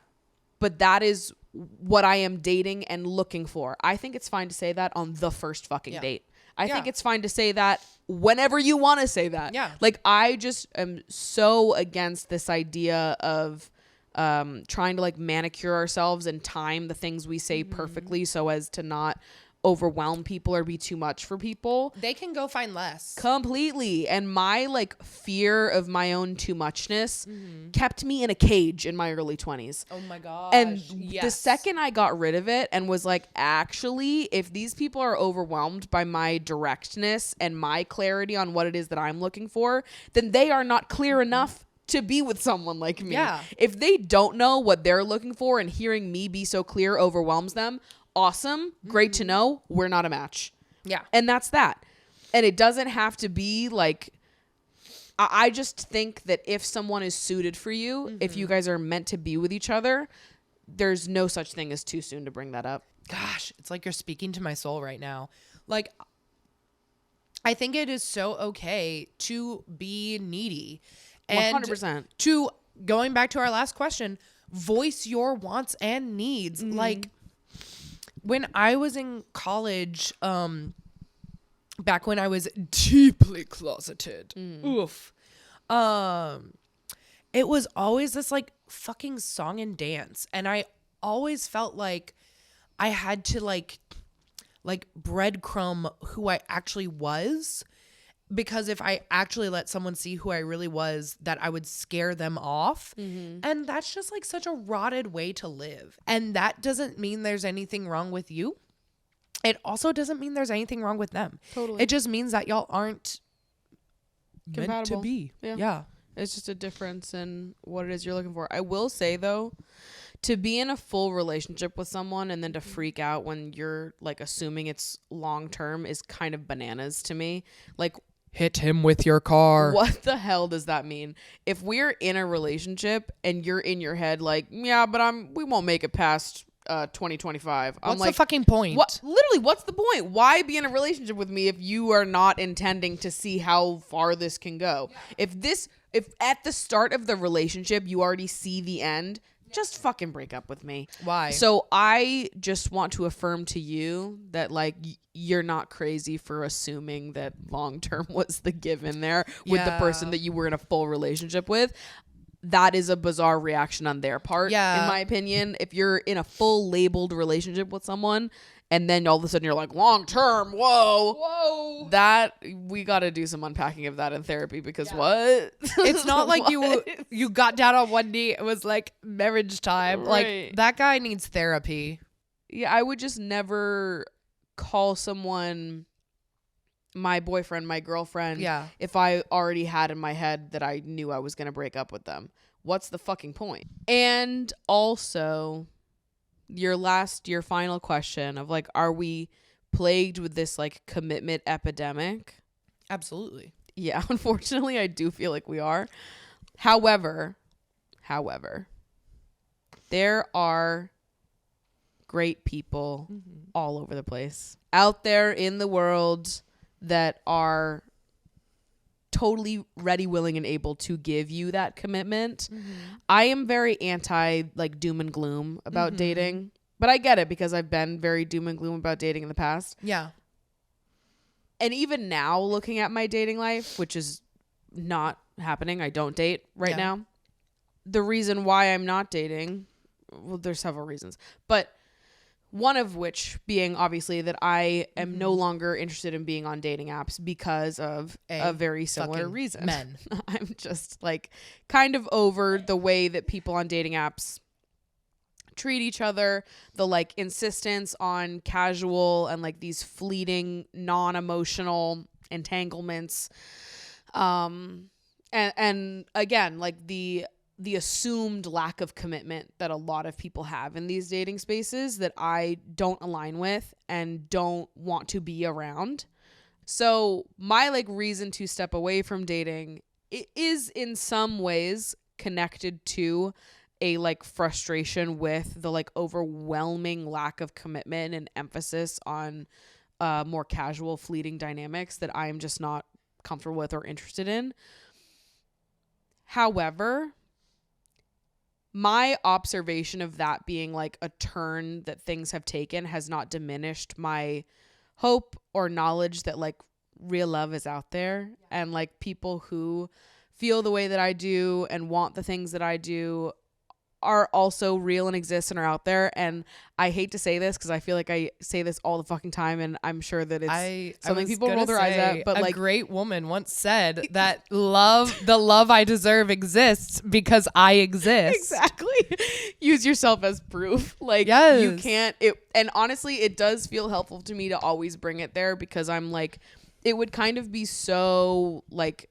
A: But that is what I am dating and looking for. I think it's fine to say that on the first fucking date. I think it's fine to say that whenever you want to say that.
B: Yeah.
A: Like, I just am so against this idea of trying to like manicure ourselves and time the things we say perfectly so as to not overwhelm people or be too much for people.
B: They can go find less.
A: Completely. And my like fear of my own too muchness kept me in a cage in my early 20s.
B: Oh my gosh.
A: And the second I got rid of it and was like, actually, if these people are overwhelmed by my directness and my clarity on what it is that I'm looking for, then they are not clear enough to be with someone like me.
B: Yeah.
A: If they don't know what they're looking for and hearing me be so clear overwhelms them, awesome, great to know, we're not a match.
B: Yeah.
A: And that's that. And it doesn't have to be like, I just think that if someone is suited for you, if you guys are meant to be with each other, there's no such thing as too soon to bring that up.
B: Gosh, it's like you're speaking to my soul right now. Like, I think it is so okay to be needy. And
A: 100%.
B: to, going back to our last question, voice your wants and needs. Like when I was in college, back when I was deeply closeted, it was always this like fucking song and dance. And I always felt like I had to like breadcrumb who I actually was, because if I actually let someone see who I really was, that I would scare them off. And that's just like such a rotted way to live. And that doesn't mean there's anything wrong with you. It also doesn't mean there's anything wrong with them.
A: Totally.
B: It just means that y'all aren't meant
A: Compatible.
B: to be.
A: Yeah. It's just a difference in what it is you're looking for. I will say though, to be in a full relationship with someone and then to freak out when you're like assuming it's long term is kind of bananas to me. Like,
B: Hit him with your car.
A: what the hell does that mean? If we're in a relationship and you're in your head like, yeah, but we won't make it past 2025. I'm
B: What's
A: like,
B: the fucking point?
A: what? Literally, what's the point? Why be in a relationship with me if you are not intending to see how far this can go? If at the start of the relationship you already see the end, just fucking break up with me.
B: Why?
A: So I just want to affirm to you that like you're not crazy for assuming that long term was the given there with the person that you were in a full relationship with. That is a bizarre reaction on their part, in my opinion. If you're in a full labeled relationship with someone and then all of a sudden you're like, long term, whoa, that we got to do some unpacking of that in therapy, because what?
B: It's not like you got down on one knee. It was like marriage time.
A: Right.
B: Like that guy needs therapy.
A: Yeah, I would just never call someone my boyfriend, my girlfriend, if I already had in my head that I knew I was going to break up with them. What's the fucking point? And also, your final question of like, are we plagued with this like commitment epidemic?
B: Absolutely.
A: Yeah, unfortunately, I do feel like we are. However, there are great people all over the place out there in the world that are totally ready, willing, and able to give you that commitment. I am very anti like doom and gloom about dating, but I get it because I've been very doom and gloom about dating in the past.
B: Yeah.
A: And even now, looking at my dating life, which is not happening, I don't date right now. The reason why I'm not dating, well, there's several reasons, but one of which being obviously that I am no longer interested in being on dating apps because of a very similar reason.
B: Men.
A: I'm just like kind of over the way that people on dating apps treat each other, the like insistence on casual and like these fleeting, non-emotional entanglements. And again, like the assumed lack of commitment that a lot of people have in these dating spaces that I don't align with and don't want to be around. So my like reason to step away from dating, it is in some ways connected to a like frustration with the like overwhelming lack of commitment and emphasis on more casual fleeting dynamics that I am just not comfortable with or interested in. However, my observation of that being like a turn that things have taken has not diminished my hope or knowledge that like real love is out there, and like people who feel the way that I do and want the things that I do are also real and exist and are out there. And I hate to say this because I feel like I say this all the fucking time, and I'm sure that it's something people roll their eyes at, but
B: a
A: like
B: great woman once said that the love I deserve exists because I exist.
A: Exactly. Use yourself as proof. Like you can't and honestly it does feel helpful to me to always bring it there, because I'm like, it would kind of be so like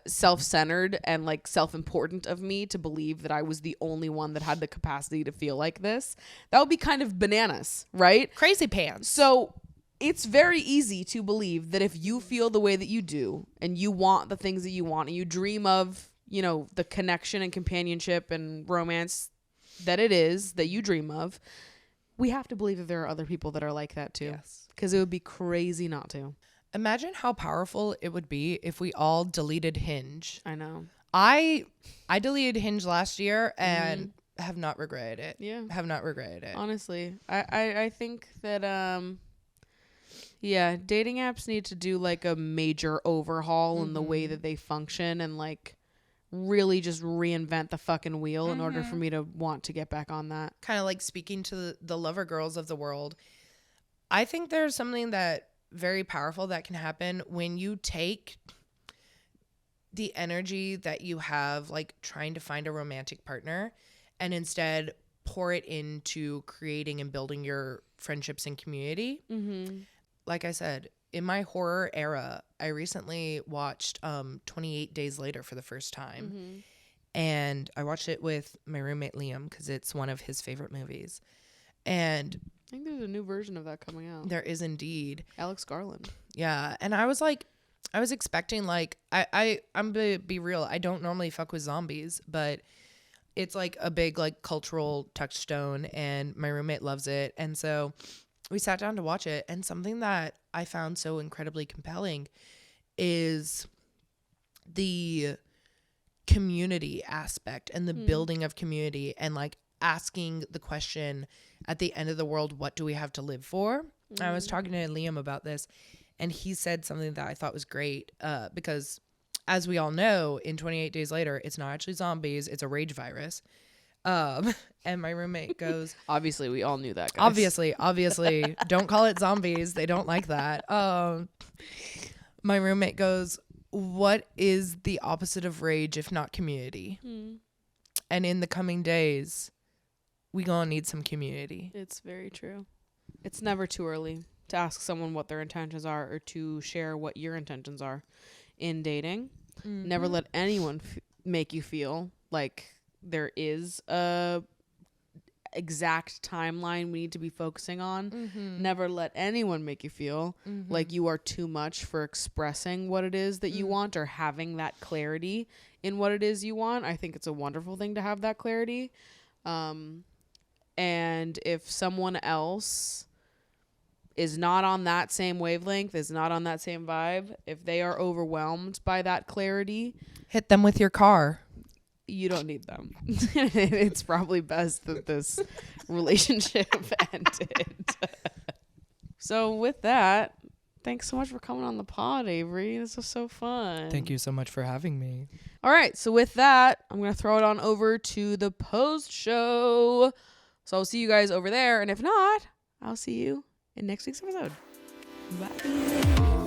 A: self-centered and like self-important of me to believe that I was the only one that had the capacity to feel like this. That would be kind of bananas, right?
B: Crazy pants.
A: So it's very easy to believe that if you feel the way that you do and you want the things that you want and you dream of, you know, the connection and companionship and romance that it is that you dream of, we have to believe that there are other people that are like that too.
B: Yes.
A: Because it would be crazy not to.
B: Imagine how powerful it would be if we all deleted Hinge.
A: I know.
B: I deleted Hinge last year, and have not regretted it.
A: Yeah.
B: Have not regretted it.
A: Honestly, I think that yeah, dating apps need to do like a major overhaul in the way that they function, and like really just reinvent the fucking wheel in order for me to want to get back on that.
B: Kind of like speaking to the lover girls of the world. I think there's something that very powerful that can happen when you take the energy that you have like trying to find a romantic partner and instead pour it into creating and building your friendships and community. Like I said, in my horror era, I recently watched 28 Days Later for the first time. And I watched it with my roommate Liam because it's one of his favorite movies. And
A: I think there's a new version of that coming out.
B: there is indeed.
A: Alex Garland.
B: Yeah. And I was like, I was expecting like, I'm going to be real. I don't normally fuck with zombies, but it's like a big like cultural touchstone and my roommate loves it. And so we sat down to watch it, and something that I found so incredibly compelling is the community aspect and the building of community, and like asking the question at the end of the world, what do we have to live for? I was talking to Liam about this, and he said something that I thought was great because as we all know, in 28 Days Later, it's not actually zombies, it's a rage virus. And my roommate goes,
A: Obviously, we all knew that, guys.
B: obviously, don't call it zombies. They don't like that. My roommate goes, what is the opposite of rage if not community? And in the coming days, we gonna need some community.
A: It's very true. It's never too early to ask someone what their intentions are or to share what your intentions are in dating. Never let anyone make you feel like there is a exact timeline we need to be focusing on. Never let anyone make you feel like you are too much for expressing what it is that you want or having that clarity in what it is you want. I think it's a wonderful thing to have that clarity. And if someone else is not on that same wavelength, is not on that same vibe, if they are overwhelmed by that clarity,
B: hit them with your car.
A: You don't need them. It's probably best that this relationship ended. So with that, thanks so much for coming on the pod, Avery. This was so fun.
B: Thank you so much for having me.
A: All right. So with that, I'm going to throw it on over to the post show. So I'll see you guys over there. And if not, I'll see you in next week's episode. Bye.